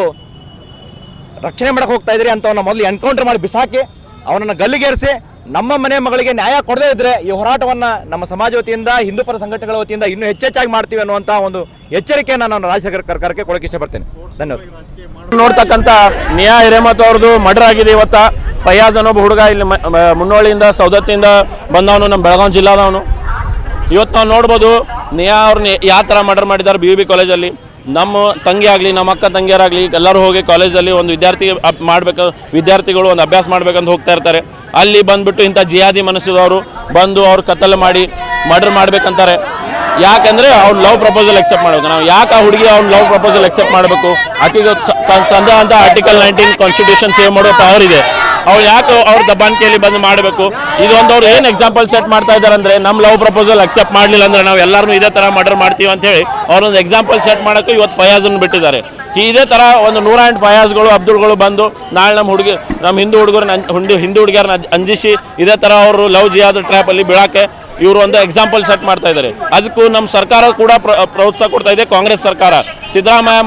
ರಕ್ಷಣೆ ಮಾಡಕ್ಕೆ ಹೋಗ್ತಾ ಇದ್ದೀರಿ ಅಂತವನ್ನ ಮೊದಲು ಎನ್ಕೌಂಟರ್ ಮಾಡಿ ಬಿಸಾಕಿ ಅವನನ್ನು ಗಲ್ಲಿಗೇರಿಸಿ ನಮ್ಮ ಮನೆ ಮಗಳಿಗೆ ನ್ಯಾಯ ಕೊಡದೇ ಇದ್ದರೆ ಈ ಹೋರಾಟವನ್ನು ನಮ್ಮ ಸಮಾಜ ವತಿಯಿಂದ, ಹಿಂದೂ ಪರ ಸಂಘಟನೆಗಳ ವತಿಯಿಂದ ಇನ್ನೂ ಹೆಚ್ಚಾಗಿ ಮಾಡ್ತೀವಿ ಅನ್ನುವಂಥ ಒಂದು ಎಚ್ಚರಿಕೆಯನ್ನು ನಾನು ರಾಜ್ಯ ಸರ್ಕಾರಕ್ಕೆ ಕೊಡೋಕೆ ಇಷ್ಟಪಡ್ತೇನೆ. ಧನ್ಯವಾದ. ನೋಡ್ತಕ್ಕಂಥ ನಿಯಾ ಹಿರೇಮಠ್ ಅವ್ರದ್ದು ಮರ್ಡರ್ ಆಗಿದೆ ಇವತ್ತು. ಫಯಾಜ್ ಅನ್ನೊಬ್ಬ ಹುಡುಗ ಇಲ್ಲಿ ಮುನ್ನೋಳಿಯಿಂದ ಸೌದತ್ತಿಯಿಂದ ಬಂದವನು, ನಮ್ಮ ಬೆಳಗಾವಿ ಜಿಲ್ಲಾದವನು. ಇವತ್ತು ನಾವು ನೋಡ್ಬೋದು ನಿಯಾ ಅವ್ರನ್ನ ಯಾವ ಥರ ಮರ್ಡರ್ ಮಾಡಿದ್ದಾರೆ BUB ಕಾಲೇಜಲ್ಲಿ. ನಮ್ಮ ತಂಗಿ ಆಗಲಿ, ನಮ್ಮ ಅಕ್ಕ ತಂಗಿಯರಾಗಲಿ ಎಲ್ಲರೂ ಹೋಗಿ ಕಾಲೇಜಲ್ಲಿ ಒಂದು ವಿದ್ಯಾರ್ಥಿಗಳು ಒಂದು ಅಭ್ಯಾಸ ಮಾಡ್ಬೇಕಂತ ಹೋಗ್ತಾ ಇರ್ತಾರೆ. ಅಲ್ಲಿ ಬಂದುಬಿಟ್ಟು ಇಂಥ ಜಿಹಾದಿ ಮನಸ್ಸಿದವರು ಬಂದು ಅವ್ರು ಕತ್ತಲು ಮಾಡಿ ಮರ್ಡರ್ ಮಾಡ್ಬೇಕಂತಾರೆ. ಯಾಕಂದರೆ ಅವ್ರು ಲವ್ ಪ್ರಪೋಸಲ್ ಎಕ್ಸೆಪ್ಟ್ ಮಾಡಬೇಕು. ನಾವು ಯಾಕೆ ಆ ಹುಡುಗಿ ಅವ್ನು ಲವ್ ಪ್ರಪೋಸಲ್ ಎಕ್ಸೆಪ್ಟ್ ಮಾಡಬೇಕು? ಆಕೆಗೆ ತಂದ ಅಂತ ಆರ್ಟಿಕಲ್ 19 ಕಾನ್ಸ್ಟಿಟ್ಯೂಷನ್ ಸೇವ್ ಮಾಡೋ ಪವರ್ ಇದೆ. ಅವ್ರು ಯಾಕೆ ಅವ್ರ ದಬ್ಬಾಣಿಕೆಯಲ್ಲಿ ಬಂದು ಮಾಡಬೇಕು? ಇದೊಂದು ಅವ್ರು ಏನು ಎಕ್ಸಾಂಪಲ್ ಸೆಟ್ ಮಾಡ್ತಾ ಇದ್ದಾರೆ ಅಂದರೆ, ನಮ್ಮ ಲವ್ ಪ್ರಪೋಸಲ್ ಅಕ್ಸೆಪ್ಟ್ ಮಾಡಲಿಲ್ಲ ಅಂದರೆ ನಾವು ಎಲ್ಲರೂ ಇದೇ ಥರ ಮರ್ಡರ್ ಮಾಡ್ತೀವಿ ಅಂತೇಳಿ ಅವ್ರೊಂದು ಎಕ್ಸಾಂಪಲ್ ಸೆಟ್ ಮಾಡೋಕ್ಕೆ ಇವತ್ತು ಫಯಾಜನ್ನು ಬಿಟ್ಟಿದ್ದಾರೆ. ಇದೇ ಥರ ಒಂದು 108 ಫಯಾಜ್ಗಳು, ಅಬ್ದುಲ್ಗಳು ಬಂದು ನಾಳೆ ನಮ್ಮ ಹಿಂದೂ ಹುಡುಗಿಯರನ್ನ ಅಂಜಿಸಿ ಇದೇ ಥರ ಅವರು ಲವ್ ಜಿಹಾದ್ ಟ್ರ್ಯಾಪಲ್ಲಿ ಬೀಳೋಕ್ಕೆ ಇವರು ಒಂದು ಎಕ್ಸಾಂಪಲ್ ಸೆಟ್ ಮಾಡ್ತಾ ಇದ್ದಾರೆ. ಅದಕ್ಕೂ ನಮ್ಮ ಸರ್ಕಾರ ಕೂಡ ಪ್ರೋತ್ಸಾಹ ಕೊಡ್ತಾ ಇದೆ. ಕಾಂಗ್ರೆಸ್ ಸರ್ಕಾರ, ಸಿದ್ದರಾಮಯ್ಯ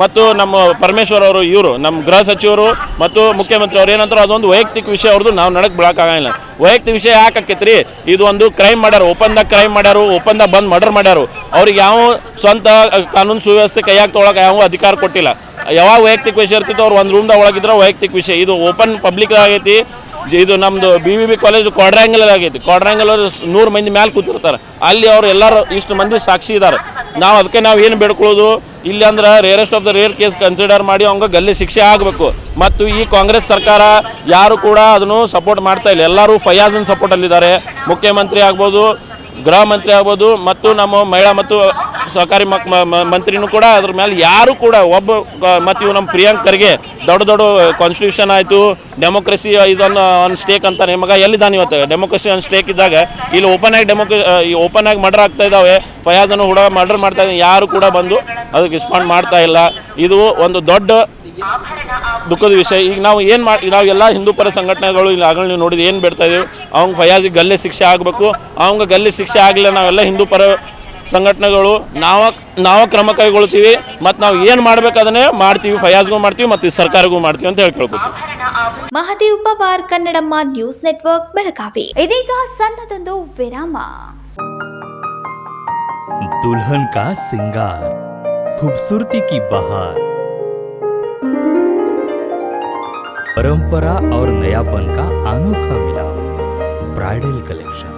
ಮತ್ತು ನಮ್ಮ ಪರಮೇಶ್ವರ್ ಅವರು, ಇವರು ನಮ್ಮ ಗೃಹ ಸಚಿವರು ಮತ್ತು ಮುಖ್ಯಮಂತ್ರಿ ಅವ್ರು ಏನಂತಾರೆ, ಅದೊಂದು ವೈಯಕ್ತಿಕ ವಿಷಯ ಅವ್ರದ್ದು, ನಾವು ನಡಕ್ಕೆ ಬಿಡೋಕ್ಕಾಗಲ್ಲ. ವೈಯಕ್ತಿಕ ವಿಷಯ ಯಾಕೆ ಆಕೈತ್ರಿ? ಇದು ಒಂದು ಕ್ರೈಮ್ ಮಾಡ್ಯಾರು, ಓಪನ್ದಾಗ ಕ್ರೈಮ್ ಮಾಡ್ಯಾರು, ಓಪನ್ದಾಗ ಬಂದು ಮರ್ಡರ್ ಮಾಡ್ಯಾರು. ಅವ್ರಿಗೆ ಯಾವ ಸ್ವಂತ ಕಾನೂನು ಸುವ್ಯವಸ್ಥೆ ಕೈಯಾಗಿ ತೊಗೊಳಕ್ಕೆ ಯಾವ ಅಧಿಕಾರ ಕೊಟ್ಟಿಲ್ಲ. ಯಾವಾಗ ವೈಯಕ್ತಿಕ ವಿಷಯ ಇರ್ತಿತ್ತು ಅವ್ರು ಒಂದು ರೂಮ್ದಾಗ ಒಳಗಿದ್ರೆ ವೈಯಕ್ತಿಕ ವಿಷಯ. ಇದು ಓಪನ್ ಪಬ್ಲಿಕ್ ಆಗೈತಿ. ಇದು ನಮ್ಮದು BUB ಕಾಲೇಜು ಕ್ವಾಡ್ರ್ಯಾಂಗಲ್ ಆಗೈತಿ. ಕ್ವಾಡ್ರ್ಯಾಂಗಲ್ ಅವರು 100 ಮಂದಿ ಮೇಲೆ ಕೂತಿರ್ತಾರೆ. ಅಲ್ಲಿ ಅವರು ಎಲ್ಲರೂ ಇಷ್ಟು ಮಂದಿ ಸಾಕ್ಷಿ ಇದ್ದಾರೆ. ನಾವು ಏನು ಬೇಡ್ಕೊಳ್ಳೋದು ಇಲ್ಲಿ ಅಂದ್ರೆ rarest of the rare case consider ಮಾಡಿ ಅವಂಗೆ ಗಲ್ಲಿ ಶಿಕ್ಷೆ ಆಗಬೇಕು. ಮತ್ತು ಈ ಕಾಂಗ್ರೆಸ್ ಸರ್ಕಾರ ಯಾರು ಕೂಡ ಅದನ್ನು ಸಪೋರ್ಟ್ ಮಾಡ್ತಾ ಇಲ್ಲ. ಎಲ್ಲರೂ ಫಯಾಜನ್ ಸಪೋರ್ಟಲ್ಲಿದ್ದಾರೆ. ಮುಖ್ಯಮಂತ್ರಿ ಆಗ್ಬೋದು, ಗೃಹ ಮಂತ್ರಿ ಆಗ್ಬೋದು, ಮತ್ತು ನಮ್ಮ ಮಹಿಳಾ ಮತ್ತು ಸಹಕಾರಿ ಮಂತ್ರಿನೂ ಕೂಡ ಅದ್ರ ಮೇಲೆ ಯಾರು ಕೂಡ ಮತ್ತು ಇವು ನಮ್ಮ ಪ್ರಿಯಾಂಕ್ ಖರ್ಗೆ ದೊಡ್ಡ ಕಾನ್ಸ್ಟಿಟ್ಯೂಷನ್ ಆಯಿತು, ಡೆಮೋಕ್ರಸಿ ಈಸ್ ಆನ್ ಸ್ಟೇಕ್ ಅಂತಾನೆ. ಮಗ ಎಲ್ಲಿದ್ದಾನೆ ಇವತ್ತು? ಡೆಮೋಕ್ರಸಿ ಆನ್ ಸ್ಟೇಕ್ ಇದ್ದಾಗ ಇಲ್ಲಿ ಓಪನ್ ಆಗಿ ಮರ್ಡರ್ ಆಗ್ತಾ ಇದ್ದಾವೆ. ಫಯಾಜನ್ನು ಹುಡುಗ ಮರ್ಡರ್ ಮಾಡ್ತಾ ಇದ್ದಾನೆ. ಯಾರು ಕೂಡ ಬಂದು ಅದಕ್ಕೆ ರೆಸ್ಪಾಂಡ್ ಮಾಡ್ತಾ ಇಲ್ಲ. ಇದು ಒಂದು ದೊಡ್ಡ ದುಃಖದ ವಿಷಯ. ಈಗ ನಾವು ಎಲ್ಲ ಹಿಂದೂ ಪರ ಸಂಘಟನೆಗಳು ಇಲ್ಲಿ ಆಗಲೇ ನೀವು ನೋಡಿದ್ದು ಏನು ಬೇಡ್ತಾ ಇದ್ದೀವಿ, ಅವ್ನಿಗೆ ಫಯಾಜಿಗೆ ಗಲ್ಲೆ ಶಿಕ್ಷೆ ಆಗಬೇಕು. ಅವ್ನಿಗೆ ಗಲ್ಲೆ ಶಿಕ್ಷೆ ಆಗಲಿಲ್ಲ, ನಾವೆಲ್ಲ ಹಿಂದೂ ಪರ ಸಂಘಟನೆಗಳು ನಾವು ಕ್ರಮ ಕೈಗೊಳ್ತೀವಿ. ಮತ್ತು ನಾವು ಏನು ಮಾಡಬೇಕು ಅದನ್ನೇ ಮಾಡ್ತೀವಿ. ಫಯಾಜ್ಗೂ ಮಾಡ್ತೀವಿ ಮತ್ತು ಸರ್ಕಾರಕ್ಕೂ ಮಾಡ್ತೀವಿ ಅಂತ ಹೇಳ್ಕೊಳ್ತೀವಿ. Mahadev Pawar, Kannadamma news network, Belagavi. ಇದೀಗ ಸಣ್ಣದೊಂದು ವಿರಾಮ. दुल्हन का सिंगार, खूबसूरती की बहार, परंपरा और नयापन का अनोखा मिलाप, ब्राइडल कलेक्शन।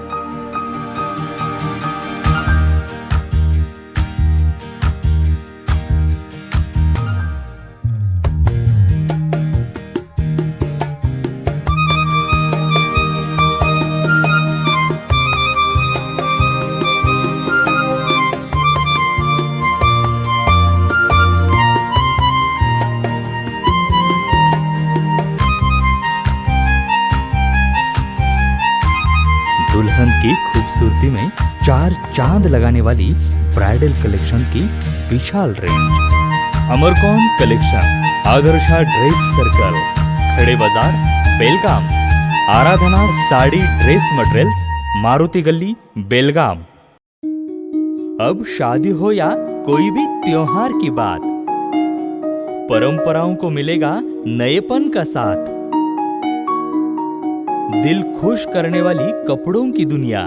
की खूबसूरती में 4 चांद लगाने वाली ब्राइडल कलेक्शन की विशाल रेंज। अमरकॉन collection, Adarsha dress circle, Khade Bazar, Belgaum. Aradhana sari dress materials, Maruti Galli, Belgaum. अब शादी हो या कोई भी त्योहार की बात, परंपराओं को मिलेगा नएपन का साथ। दिल खुश करने वाली कपड़ों की दुनिया।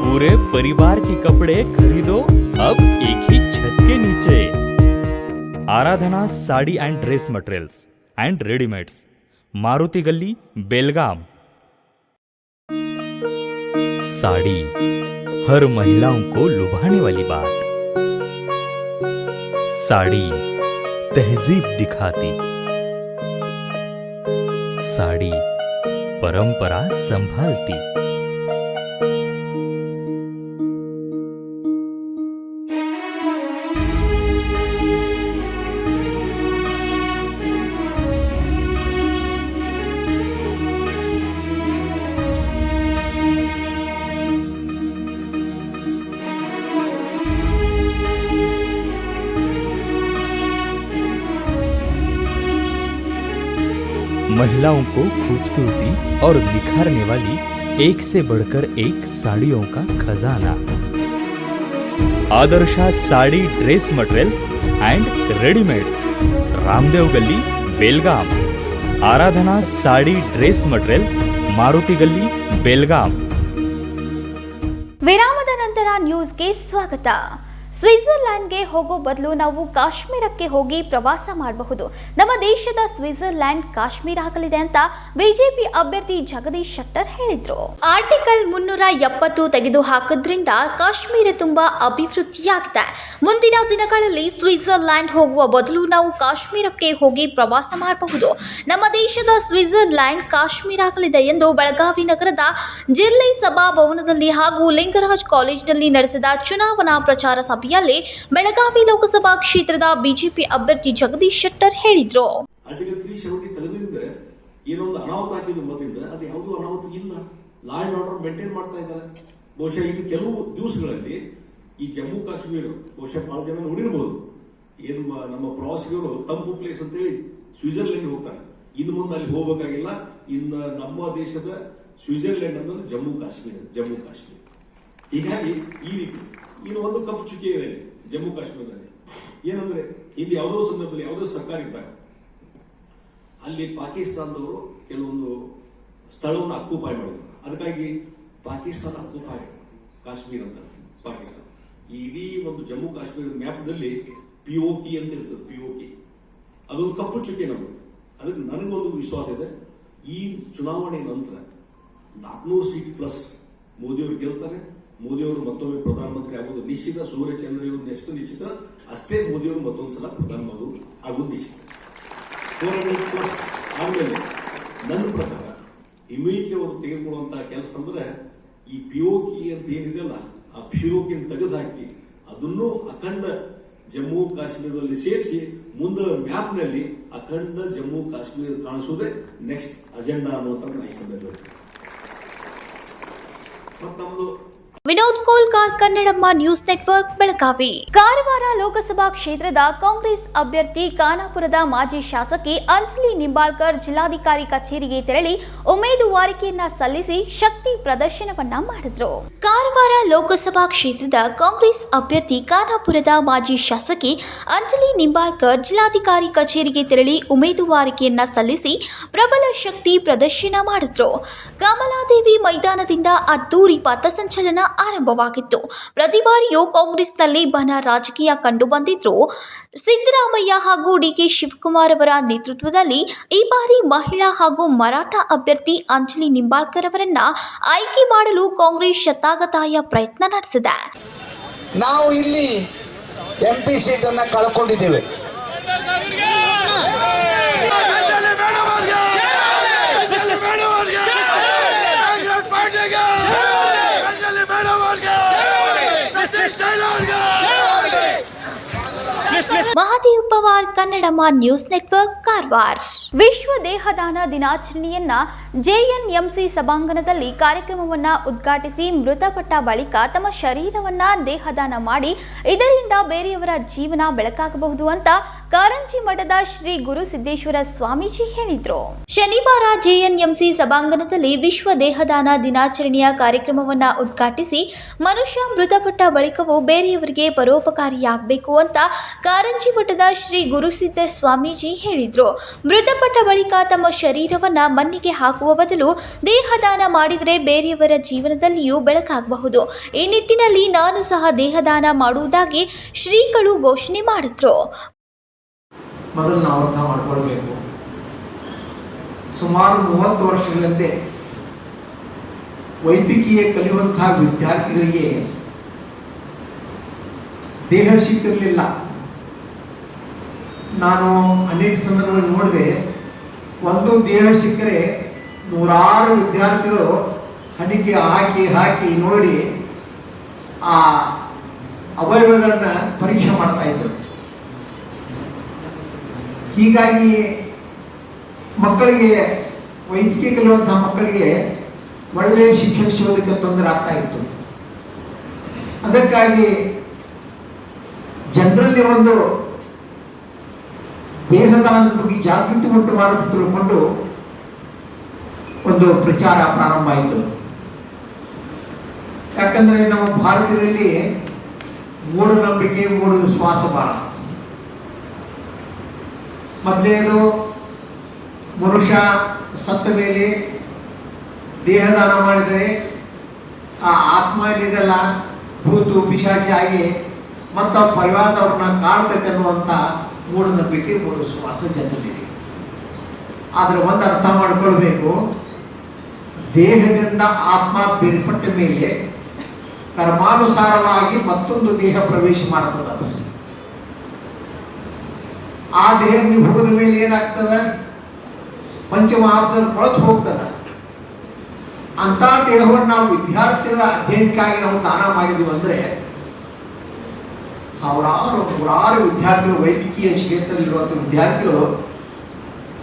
पूरे परिवार के कपड़े खरीदो अब एक ही छत के नीचे। Aradhana sari and dress materials and readymades, Maruti Galli, Belgaum. Sari हर महिलाओं को लुभाने वाली बात। साड़ी तहजीब दिखाती, साड़ी परंपरा संभालती। महिलाओं को खूबसूरती और निखारने वाली एक से बढ़कर एक साड़ियों का खजाना। Adarsha sari dress materials and readymades, Ramdev गली, बेलगाम। आराधना साड़ी ड्रेस मटेरियल्स, मारुति गली, बेलगाम। ವಿರಾಮದ ನಂತರ ನ್ಯೂಸ್ಗೆ ಸ್ವಾಗತ. ಸ್ವಿಟ್ಜರ್ಲ್ಯಾಂಡ್ಗೆ ಹೋಗೋ ಬದಲು ನಾವು ಕಾಶ್ಮೀರಕ್ಕೆ ಹೋಗಿ ಪ್ರವಾಸ ಮಾಡಬಹುದು. ನಮ್ಮ ದೇಶದ ಸ್ವಿಟ್ಜರ್ಲ್ಯಾಂಡ್ ಕಾಶ್ಮೀರ ಆಗಲಿದೆ ಅಂತ ಬಿಜೆಪಿ ಅಭ್ಯರ್ಥಿ ಜಗದೀಶ್ ಶೆಟ್ಟರ್ ಹೇಳಿದ್ರು. ಆರ್ಟಿಕಲ್ 370 ತೆಗೆದು ಹಾಕೋದ್ರಿಂದ ಕಾಶ್ಮೀರ ತುಂಬಾ ಅಭಿವೃದ್ಧಿಯಾಗಿದೆ. ಮುಂದಿನ ದಿನಗಳಲ್ಲಿ ಸ್ವಿಟ್ಜರ್ಲ್ಯಾಂಡ್ ಹೋಗುವ ಬದಲು ನಾವು ಕಾಶ್ಮೀರಕ್ಕೆ ಹೋಗಿ ಪ್ರವಾಸ ಮಾಡಬಹುದು. ನಮ್ಮ ದೇಶದ ಸ್ವಿಟ್ಜರ್ಲ್ಯಾಂಡ್ ಕಾಶ್ಮೀರ ಆಗಲಿದೆ ಎಂದು ಬೆಳಗಾವಿ ನಗರದ ಜಿರ್ಲೆ ಸಭಾಭವನದಲ್ಲಿ ಹಾಗೂ ಲಿಂಗರಾಜ್ ಕಾಲೇಜಿನಲ್ಲಿ ನಡೆಸಿದ ಚುನಾವಣಾ ಪ್ರಚಾರ ಸಭೆಯಲ್ಲಿ ಬೆಳಗಾವಿ ಲೋಕಸಭಾ ಕ್ಷೇತ್ರದ ಬಿಜೆಪಿ ಅಭ್ಯರ್ಥಿ ಜಗದೀಶ್ ಶೆಟ್ಟರ್ ಹೇಳಿದ್ರು. ಆರ್ಟಿಕಲ್ 370 ತೆಗೆದ್ರಿಂದ ಏನೊಂದು ಅನಾಹುತ ಆಗಿದ್ದು ಮೊದಲಿಂದ ಅದು ಯಾವುದೂ ಅನಾಹುತ ಇಲ್ಲ. ಲಾ ಅಂಡ್ ಆರ್ಡರ್ ಮೇಂಟೈನ್ ಮಾಡ್ತಾ ಇದ್ದಾರೆ. ಬಹುಶಃ ಇನ್ನು ಕೆಲವು ದಿವಸಗಳಲ್ಲಿ ಈ ಜಮ್ಮು ಕಾಶ್ಮೀರ ಬಹುಶಃ ಬಹಳ ಜನ ನೋಡಿರ್ಬೋದು. ಏನು ನಮ್ಮ ಪ್ರವಾಸಿಗರು ತಂಪು ಪ್ಲೇಸ್ ಅಂತೇಳಿ ಸ್ವಿಟ್ಜರ್ಲೆಂಡ್ ಹೋಗ್ತಾರೆ. ಇನ್ನು ಮುಂದೆ ಅಲ್ಲಿ ಹೋಗಬೇಕಾಗಿಲ್ಲ. ಇನ್ನು ನಮ್ಮ ದೇಶದ ಸ್ವಿಟ್ಜರ್ಲೆಂಡ್ ಅಂದ್ರೆ ಜಮ್ಮು ಕಾಶ್ಮೀರ. ಹೀಗಾಗಿ ಈ ರೀತಿ ಇನ್ನು ಒಂದು ಕಪ್ಪು ಚುಕ್ಕೆ ಇದೆ ಜಮ್ಮು ಕಾಶ್ಮೀರದಲ್ಲಿ. ಏನಂದ್ರೆ ಇಲ್ಲಿ ಯಾವುದೋ ಸಂದರ್ಭದಲ್ಲಿ ಯಾವುದೋ ಸರ್ಕಾರ ಇದ್ದಾಗ ಅಲ್ಲಿ ಪಾಕಿಸ್ತಾನದವರು ಕೆಲವೊಂದು ಸ್ಥಳವನ್ನು ಅಕ್ಯುಪೈ ಮಾಡಿದ್ರು. ಅದಕ್ಕಾಗಿ ಪಾಕಿಸ್ತಾನ ಅಕ್ಯುಪೈ ಕಾಶ್ಮೀರ ಅಂತ ಪಾಕಿಸ್ತಾನ. ಈ ಇಡೀ ಒಂದು ಜಮ್ಮು ಕಾಶ್ಮೀರ ಮ್ಯಾಪ್ದಲ್ಲಿ POK ಅಂತ ಇರ್ತದೆ. POK ಅದೊಂದು ಕಪ್ಪು ಚುಕ್ಕೆ ನಮಗೆ. ಅದಕ್ಕೆ ನನಗೊಂದು ವಿಶ್ವಾಸ ಇದೆ, ಈ ಚುನಾವಣೆ ನಂತರ 400 ಸೀಟ್ ಪ್ಲಸ್ ಮೋದಿಯವರು ಗೆಲ್ತಾರೆ. ಮೋದಿಯವರು ಮತ್ತೊಮ್ಮೆ ಪ್ರಧಾನಮಂತ್ರಿ ಆಗೋದು ನಿಶ್ಚಿತ. ಸೂರ್ಯಚಂದ್ರವರು ಎಷ್ಟು ನಿಶ್ಚಿತ ಅಷ್ಟೇ ಮೋದಿಯವರು ಮತ್ತೊಂದ್ಸಲ ಪ್ರಧಾನಮಂತ್ರಿ ಆಗೋದು ನಿಶ್ಚಿತ. 400 ಪ್ಲಸ್ ಆದ್ಮೇಲೆ ನನ್ನ ಪ್ರಕಾರ ಇಮಿಡಿಯೇಟ್ಲಿ ಅವರು ತೆಗೆದುಕೊಳ್ಳುವಂತಹ ಕೆಲಸ ಅಂದ್ರೆ ಈ POK ಅಂತ ಏನಿದೆಯಲ್ಲ, ಆ POK ತೆಗೆದುಹಾಕಿ ಅದನ್ನು ಅಖಂಡ ಜಮ್ಮು ಕಾಶ್ಮೀರದಲ್ಲಿ ಸೇರಿಸಿ ಮುಂದೆ ಮ್ಯಾಪ್ ನಲ್ಲಿ ಅಖಂಡ ಜಮ್ಮು ಕಾಶ್ಮೀರ ಕಾಣಿಸುವುದೇ ನೆಕ್ಸ್ಟ್ ಅಜೆಂಡಾ ಅನ್ನುವಂಥ ಈ ಸಂದರ್ಭದಲ್ಲಿ ಮತ್ತೆ ನಮ್ಮದು. Vinod Kolkar, Kannadamma news network, Belagavi. ಕಾರವಾರ ಲೋಕಸಭಾ ಕ್ಷೇತ್ರದ ಕಾಂಗ್ರೆಸ್ ಅಭ್ಯರ್ಥಿ ಖಾನಾಪುರದ ಮಾಜಿ ಶಾಸಕಿ ಅಂಜಲಿ ನಿಂಬಾಳ್ಕರ್ ಜಿಲ್ಲಾಧಿಕಾರಿ ಕಚೇರಿಗೆ ತೆರಳಿ ಉಮೇದುವಾರಿಕೆಯನ್ನ ಸಲ್ಲಿಸಿ ಶಕ್ತಿ ಪ್ರದರ್ಶನವನ್ನ ಮಾಡಿದ್ರು. ಕಾರವಾರ ಲೋಕಸಭಾ ಕ್ಷೇತ್ರದ ಕಾಂಗ್ರೆಸ್ ಅಭ್ಯರ್ಥಿ ಖಾನಾಪುರದ ಮಾಜಿ ಶಾಸಕಿ ಅಂಜಲಿ ನಿಂಬಾಳ್ಕರ್ ಜಿಲ್ಲಾಧಿಕಾರಿ ಕಚೇರಿಗೆ ತೆರಳಿ ಉಮೇದುವಾರಿಕೆಯನ್ನ ಸಲ್ಲಿಸಿ ಪ್ರಬಲ ಶಕ್ತಿ ಪ್ರದರ್ಶನ ಮಾಡಿದ್ರು. ಕಮಲಾದೇವಿ ಮೈದಾನದಿಂದ ಅದ್ದೂರಿ ಪಥಸಂಚಲನ ಆರಂಭವಾಗಿತ್ತು. ಪ್ರತಿ ಬಾರಿಯೂ ಕಾಂಗ್ರೆಸ್ನಲ್ಲಿ ಬನ ರಾಜಕೀಯ ಕಂಡುಬಂದಿದ್ರು. ಸಿದ್ದರಾಮಯ್ಯ ಹಾಗೂ DK ಶಿವಕುಮಾರ್ ಅವರ ನೇತೃತ್ವದಲ್ಲಿ ಈ ಬಾರಿ ಮಹಿಳಾ ಹಾಗೂ ಮರಾಠ ಅಭ್ಯರ್ಥಿ ಅಂಜಲಿ ನಿಂಬಾಳ್ಕರ್ ಅವರನ್ನ ಆಯ್ಕೆ ಮಾಡಲು ಕಾಂಗ್ರೆಸ್ ಶತಾಗತಾಯ ಪ್ರಯತ್ನ ನಡೆಸಿದೆ. ನಾವು ಇಲ್ಲಿ MP ಸೀಟನ್ನು ಕಳ್ಕೊಂಡಿದ್ದೇವೆ. Mahadev Pawar, Kannadamma news network, Karwar. ವಿಶ್ವ ದೇಹದಾನ ದಿನಾಚರಣೆಯನ್ನ ಜೆಎನ್ಎಂಸಿ ಸಭಾಂಗಣದಲ್ಲಿ ಕಾರ್ಯಕ್ರಮವನ್ನ ಉದ್ಘಾಟಿಸಿ ಮೃತಪಟ್ಟ ಬಳಿಕ ತಮ್ಮ ಶರೀರವನ್ನ ದೇಹದಾನ ಮಾಡಿ ಇದರಿಂದ ಬೇರೆಯವರ ಜೀವನ ಬೆಳಕಾಗಬಹುದು ಅಂತ ಕಾರಂಜಿ ಮಠದ ಶ್ರೀ ಗುರುಸಿದ್ದೇಶ್ವರ ಸ್ವಾಮೀಜಿ ಹೇಳಿದರು. ಶನಿವಾರ ಜೆಎನ್ಎಂಸಿ ಸಭಾಂಗಣದಲ್ಲಿ ವಿಶ್ವ ದೇಹದಾನ ದಿನಾಚರಣೆಯ ಕಾರ್ಯಕ್ರಮವನ್ನ ಉದ್ಘಾಟಿಸಿ ಮನುಷ್ಯ ಮೃತಪಟ್ಟ ಬಳಿಕವೂ ಬೇರೆಯವರಿಗೆ ಪರೋಪಕಾರಿಯಾಗಬೇಕು ಅಂತ ಕಾರಂಜಿ ಮಠದ ಶ್ರೀ ಗುರುಸಿದ್ದ ಸ್ವಾಮೀಜಿ ಹೇಳಿದರು. ಮೃತಪಟ್ಟ ಬಳಿಕ ತಮ್ಮ ಶರೀರವನ್ನ ಮಣ್ಣಿಗೆ ಹಾಕುವ ಬದಲು ದೇಹದಾನ ಮಾಡಿದರೆ ಬೇರೆಯವರ ಜೀವನದಲ್ಲಿಯೂ ಬೆಳಕಾಗಬಹುದು. ಈ ನಿಟ್ಟಿನಲ್ಲಿ ನಾನು ಸಹ ದೇಹದಾನ ಮಾಡುವುದಾಗಿ ಶ್ರೀಗಳು ಘೋಷಣೆ ಮಾಡಿದ್ರು. ಮೊದಲು ನಾವು ಅರ್ಥ ಮಾಡ್ಕೊಳ್ಬೇಕು, ಸುಮಾರು 30 ವರ್ಷಗಳಿಂದ ವೈದ್ಯಕೀಯ ಕಲಿಯುವಂತಹ ವಿದ್ಯಾರ್ಥಿಗಳಿಗೆ ದೇಹ ಸಿಕ್ತಿರಲಿಲ್ಲ. ನಾನು ಅನೇಕ ಸಂದರ್ಭಗಳಲ್ಲಿ ನೋಡಿದೆ, ಒಂದು ದೇಹ ಸಿಕ್ಕರೆ ನೂರಾರು ವಿದ್ಯಾರ್ಥಿಗಳು ಹಣಿಕೆ ಹಾಕಿ ನೋಡಿ ಆ ಅವಯವಗಳನ್ನು ಪರೀಕ್ಷೆ ಮಾಡ್ತಾ ಇದ್ದರು. ಹೀಗಾಗಿ ಮಕ್ಕಳಿಗೆ, ವೈದ್ಯಕೀಯ ಕಲಿಯುವಂತಹ ಮಕ್ಕಳಿಗೆ ಒಳ್ಳೆಯ ಶಿಕ್ಷಣ ಸಿಗೋದಕ್ಕೆ ತೊಂದರೆ ಆಗ್ತಾ ಇತ್ತು. ಅದಕ್ಕಾಗಿ ಜನರಲ್ಲಿ ಒಂದು ದೇಹದಾನದ ಬಗ್ಗೆ ಜಾಗೃತಿ ಉಂಟು ಮಾಡೋದು ತಿಳ್ಕೊಂಡು ಒಂದು ಪ್ರಚಾರ ಪ್ರಾರಂಭ ಆಯಿತು. ಯಾಕಂದ್ರೆ ನಮ್ಮ ಭಾರತದಲ್ಲಿ ಮೂಢನಂಬಿಕೆ, ಮೂಢ ವಿಶ್ವಾಸ ಬಹಳ. ಮೊದಲೇದು ಮನುಷ್ಯ ಸತ್ತ ಮೇಲೆ ದೇಹದಾನ ಮಾಡಿದರೆ ಆ ಆತ್ಮ ಏನಿದೆಲ್ಲ ಭೂತು ಪಿಶಾಚಿ ಆಗಿ ಮತ್ತು ಪರಿವಾರ ಅವ್ರನ್ನ ಕಾಡ್ತೈತೆ ಅನ್ನುವಂಥ ಮೂಢನಂಬಿಕೆ, ಮೂಢ ವಿಶ್ವಾಸ ಜನರಿದೆ. ಆದರೆ ಒಂದು ಅರ್ಥ ಮಾಡ್ಕೊಳ್ಬೇಕು, ದೇಹದಿಂದ ಆತ್ಮ ಬೇರ್ಪಟ್ಟ ಮೇಲೆ ಕರ್ಮಾನುಸಾರವಾಗಿ ಮತ್ತೊಂದು ದೇಹ ಪ್ರವೇಶ ಮಾಡ್ತದೆ. ಅದು ಆ ದೇಹ ನೀವು ಹೋದ ಮೇಲೆ ಏನಾಗ್ತದೆ, ಪಂಚಮಹಾಭೂತದಲ್ಲಿ ಕೊಳತು ಹೋಗ್ತದೆ. ಅಂತ ದೇಹವನ್ನು ನಾವು ವಿದ್ಯಾರ್ಥಿಗಳ ಅಧ್ಯಯನಕ್ಕಾಗಿ ನಾವು ದಾನ ಮಾಡಿದೀವಿ ಅಂದರೆ ನೂರಾರು ವಿದ್ಯಾರ್ಥಿಗಳು, ವೈದ್ಯಕೀಯ ಕ್ಷೇತ್ರದಲ್ಲಿರುವಂಥ ವಿದ್ಯಾರ್ಥಿಗಳು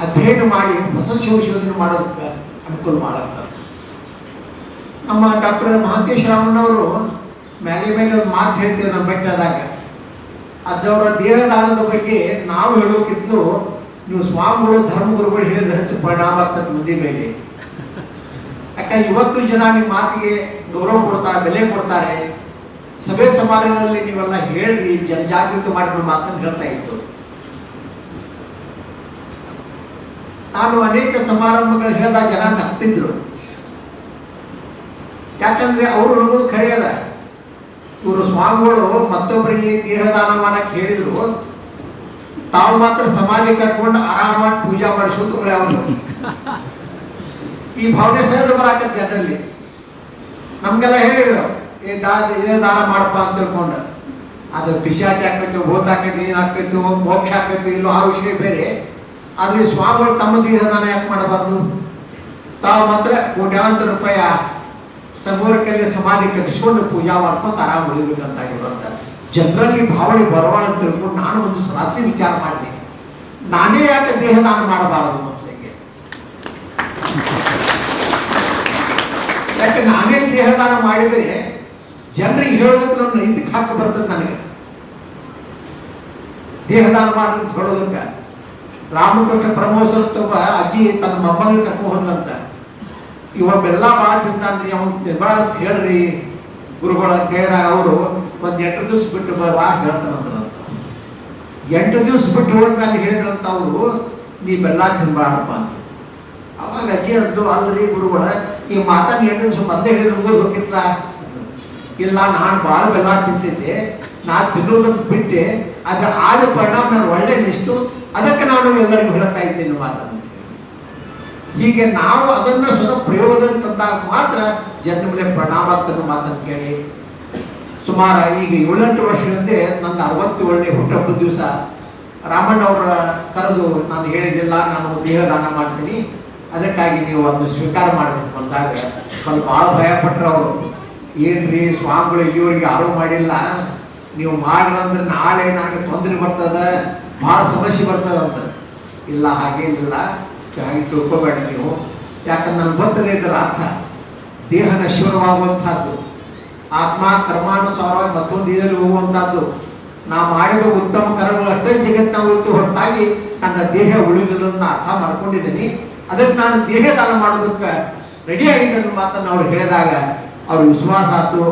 ಅಧ್ಯಯನ ಮಾಡಿ ಹೊಸ ಸಂಶೋಧನೆ ಮಾಡೋದಕ್ಕೆ ಅನುಕೂಲ ಮಾಡುತ್ತಾರೆ. ನಮ್ಮ ಡಾಕ್ಟರ್ ಮಹಾಂತೇಶ ರಾಮಣ್ಣವರು ಮೇಲೆ ಒಂದು ಮಾತು ಹೇಳ್ತೀವಿ ನಮ್ಮ ಬೆಟ್ಟದಾಗ. ಅದವರ ದೇಹದಾನದ ಬಗ್ಗೆ ನಾವು ಹೇಳೋಕ್ಕಿಂತಲೂ ನೀವು ಸ್ವಾಮಿಗಳು, ಧರ್ಮಗುರುಗಳು ಹೇಳಿದ್ರೆ ಹೆಚ್ಚು ಪರಿಣಾಮ ಆಗ್ತದೆ ಮಂದಿ ಮೇಲೆ. ಯಾಕಂದ್ರೆ ಇವತ್ತು ಜನ ನಿಮ್ಮ ಮಾತಿಗೆ ಗೌರವ ಕೊಡ್ತಾರೆ, ಬೆಲೆ ಕೊಡ್ತಾರೆ. ಸಭೆ ಸಮಾರಂಭದಲ್ಲಿ ನೀವೆಲ್ಲ ಹೇಳ್ರಿ, ಜನಜಾಗೃತಿ ಮಾಡಿಕೊಂಡು ಮಾತನ್ನು ಹೇಳ್ತಾ ಇತ್ತು. ನಾನು ಅನೇಕ ಸಮಾರಂಭಗಳು ಹೇಳಿದಾಗ ಜನ ನಗ್ತಿದ್ರು. ಯಾಕಂದ್ರೆ ಅವರು ಹೇಳೋದು ಖರೆಯದ. ಇವರು ಸ್ವಾಮಿಗಳು ಮತ್ತೊಬ್ಬರಿಗೆ ದೇಹದಾನ ಮಾಡಕ್ಕೆ ಹೇಳಿದ್ರು, ತಾವು ಮಾತ್ರ ಸಮಾಧಿ ಕಟ್ಕೊಂಡು ಆರಾಮಾಗಿ ಪೂಜಾ ಮಾಡಿಸೋದು ಯಾವುದು. ಈ ಭಾವನೆ ಸಹಜ ಬರಾಕತ್ತೆ ಜನರಲ್ಲಿ. ನಮ್ಗೆಲ್ಲ ಹೇಳಿದ್ರು, ಇದೇ ದಾನ ಮಾಡಪ್ಪ ಅಂತ ತಿಳ್ಕೊಂಡು. ಅದು ಪಿಶಾಚಿ ಹಾಕೈತು, ಭೂತ ಹಾಕೈತಿ, ಏನಾಕೈತು, ಮೋಕ್ಷ ಹಾಕೈತು, ಇಲ್ಲೋ ಆ ವಿಷಯ ಬೇರೆ. ಆದರೆ ಸ್ವಾಮಿಗಳು ತಮ್ಮ ದೇಹದಾನ ಯಾಕೆ ಮಾಡಬಾರ್ದು? ತಾವು ಮಾತ್ರ ಕೋಟ್ಯಾಂತರ ರೂಪಾಯಿ ಸಮೂರಕ್ಕೆಲ್ಲ ಸಮಾಧಿ ಕಟ್ಟಿಸ್ಕೊಂಡು ಪೂಜಾ ಮಾಡ್ಕೊಂಡು ಆರಾಮ್ ಉಳಿಬೇಕಂತಾಗಿರುವಂತ ಜನರಲ್ಲಿ ಭಾವನೆ ಬರವಾಳ ಅಂತ ತಿಳ್ಕೊಂಡು ನಾನು ಒಂದು ರಾತ್ರಿ ವಿಚಾರ ಮಾಡಿದೆ, ನಾನೇ ಯಾಕೆ ದೇಹದಾನ ಮಾಡಬಾರದು ಮಕ್ಕಳಿಗೆ? ಯಾಕೆ ನಾನೇ ದೇಹದಾನ ಮಾಡಿದರೆ ಜನರಿಗೆ ಹೇಳೋದಕ್ಕೆ ನನ್ನ ಹಿಂದಕ್ಕೆ ಹಾಕಿ ಬರ್ತದೆ. ನನಗೆ ದೇಹದಾನ ಮಾಡಿ ಹೇಳೋದಕ್ಕೆ ರಾಮಕೃಷ್ಣ ಪರಮಹಂಸರೊಬ್ಬ ಅಜ್ಜಿ ತನ್ನ ಮೊಮ್ಮಗಳು ಕರ್ಕೊಂಡು ಹೋದ್ಲಂತ. ಇವ ಬೆಲ್ಲ ಭಾಳ ತಿಂತಾನ್ರಿ, ಅವ್ನು ಭಾಳ ಅಂತ ಹೇಳ್ರಿ ಗುರುಗಳು ಅಂತ ಹೇಳಿದಾಗ ಅವರು ಒಂದು 8 ದಿವಸ ಬಿಟ್ಟು ಬಾ ಹೇಳ್ತಾನಂದ್ರಂತ. 8 ದಿವಸ ಬಿಟ್ಟು ಹೋದ್ಮೇಲೆ ಹೇಳಿದ್ರಂತ ಅವರು, ನೀ ಬೆಲ್ಲ ತಿನ್ಬಾರಪ್ಪ ಅಂತ. ಅವಾಗ ಅಜ್ಜಿ ಅಂದ್ರು, ಅಲ್ರಿ ಗುರುಗಳ ಈ ಮಾತನ್ನು 8 ದಿವಸ ಮೊದಲೇ ಹೇಳಿದ್ರು ಮುಗಿದು ಹೋಗಿತ್ಲ? ಇಲ್ಲ, ನಾನು ಭಾಳ ಬೆಲ್ಲ ತಿಂತಿದ್ದೆ, ನಾನು ತಿನ್ನೋದನ್ನು ಬಿಟ್ಟೆ, ಅದ್ರ ಆದ ಪರಿಣಾಮ ನಾನು ಒಳ್ಳೆ ನೆಷ್ಟು, ಅದಕ್ಕೆ ನಾನು ಎಲ್ಲರಿಗೂ ಹೇಳ್ತಾ ಇದ್ದೇನೆ ಮಾತನ್ನು. ಹೀಗೆ ನಾವು ಅದನ್ನು ಸ್ವತಃ ಪ್ರಯೋಗದಲ್ಲಿ ತಂದಾಗ ಮಾತ್ರ ಜನ ಮೇಲೆ ಪರಿಣಾಮ ಆಗ್ತದೆ ಮಾತನ್ನು ಕೇಳಿ. ಸುಮಾರು ಈಗ 7-8 ವರ್ಷಗಳಿಂದ ನಂದು 67ನೇ ಹುಟ್ಟುಹಬ್ಬದ ದಿವಸ ರಾಮಣ್ಣವ್ರ ಕರೆದು ನಾನು ಹೇಳಿದ್ದಿಲ್ಲ, ನಾನು ದೇಹದಾನ ಮಾಡ್ತೀನಿ, ಅದಕ್ಕಾಗಿ ನೀವು ಅದನ್ನು ಸ್ವೀಕಾರ ಮಾಡಬೇಕು ಅಂದಾಗ ಸ್ವಲ್ಪ ಭಾಳ ಭಯಪಟ್ಟರು ಅವರು. ಏನ್ರಿ ಸ್ವಾಮಿಗಳು ಇಲ್ಲಿವರೆಗೆ ಯಾರೂ ಮಾಡಿಲ್ಲ, ನೀವು ಮಾಡ್ರಂದ್ರೆ ನಾಳೆ ನನಗೆ ತೊಂದರೆ ಬರ್ತದೆ, ಭಾಳ ಸಮಸ್ಯೆ ಬರ್ತದಂತ. ಇಲ್ಲ ಹಾಗೇನಿಲ್ಲ, ಹಾಗೆ ತಿಳ್ಕೊಬೇಡ ನೀವು. ಯಾಕಂದ್ರೆ ನನಗೆ ಗೊತ್ತದೆ ಇದರ ಅರ್ಥ. ದೇಹ ನಶ್ವರವಾಗುವಂಥದ್ದು, ಆತ್ಮ ಕರ್ಮಾನುಸಾರವಾಗಿ ಮತ್ತೊಂದು ಇದರಲ್ಲಿ ಹೋಗುವಂಥದ್ದು. ನಾ ಮಾಡಿದ ಉತ್ತಮ ಕರ್ಮಗಳು ಅಷ್ಟೇ ಜಗತ್ತಿನ ಉಳಿತು ಹೊರತಾಗಿ ನನ್ನ ದೇಹ ಉಳಿದಿರೋದನ್ನ ಅರ್ಥ ಮಾಡ್ಕೊಂಡಿದ್ದೀನಿ. ಅದಕ್ಕೆ ನಾನು ದೇಹ ದಾನ ಮಾಡೋದಕ್ಕೆ ರೆಡಿ ಆಗಿದ್ದ ಮಾತನ್ನು ಅವ್ರು ಹೇಳಿದಾಗ ಅವ್ರ ವಿಶ್ವಾಸ ಆಯ್ತು.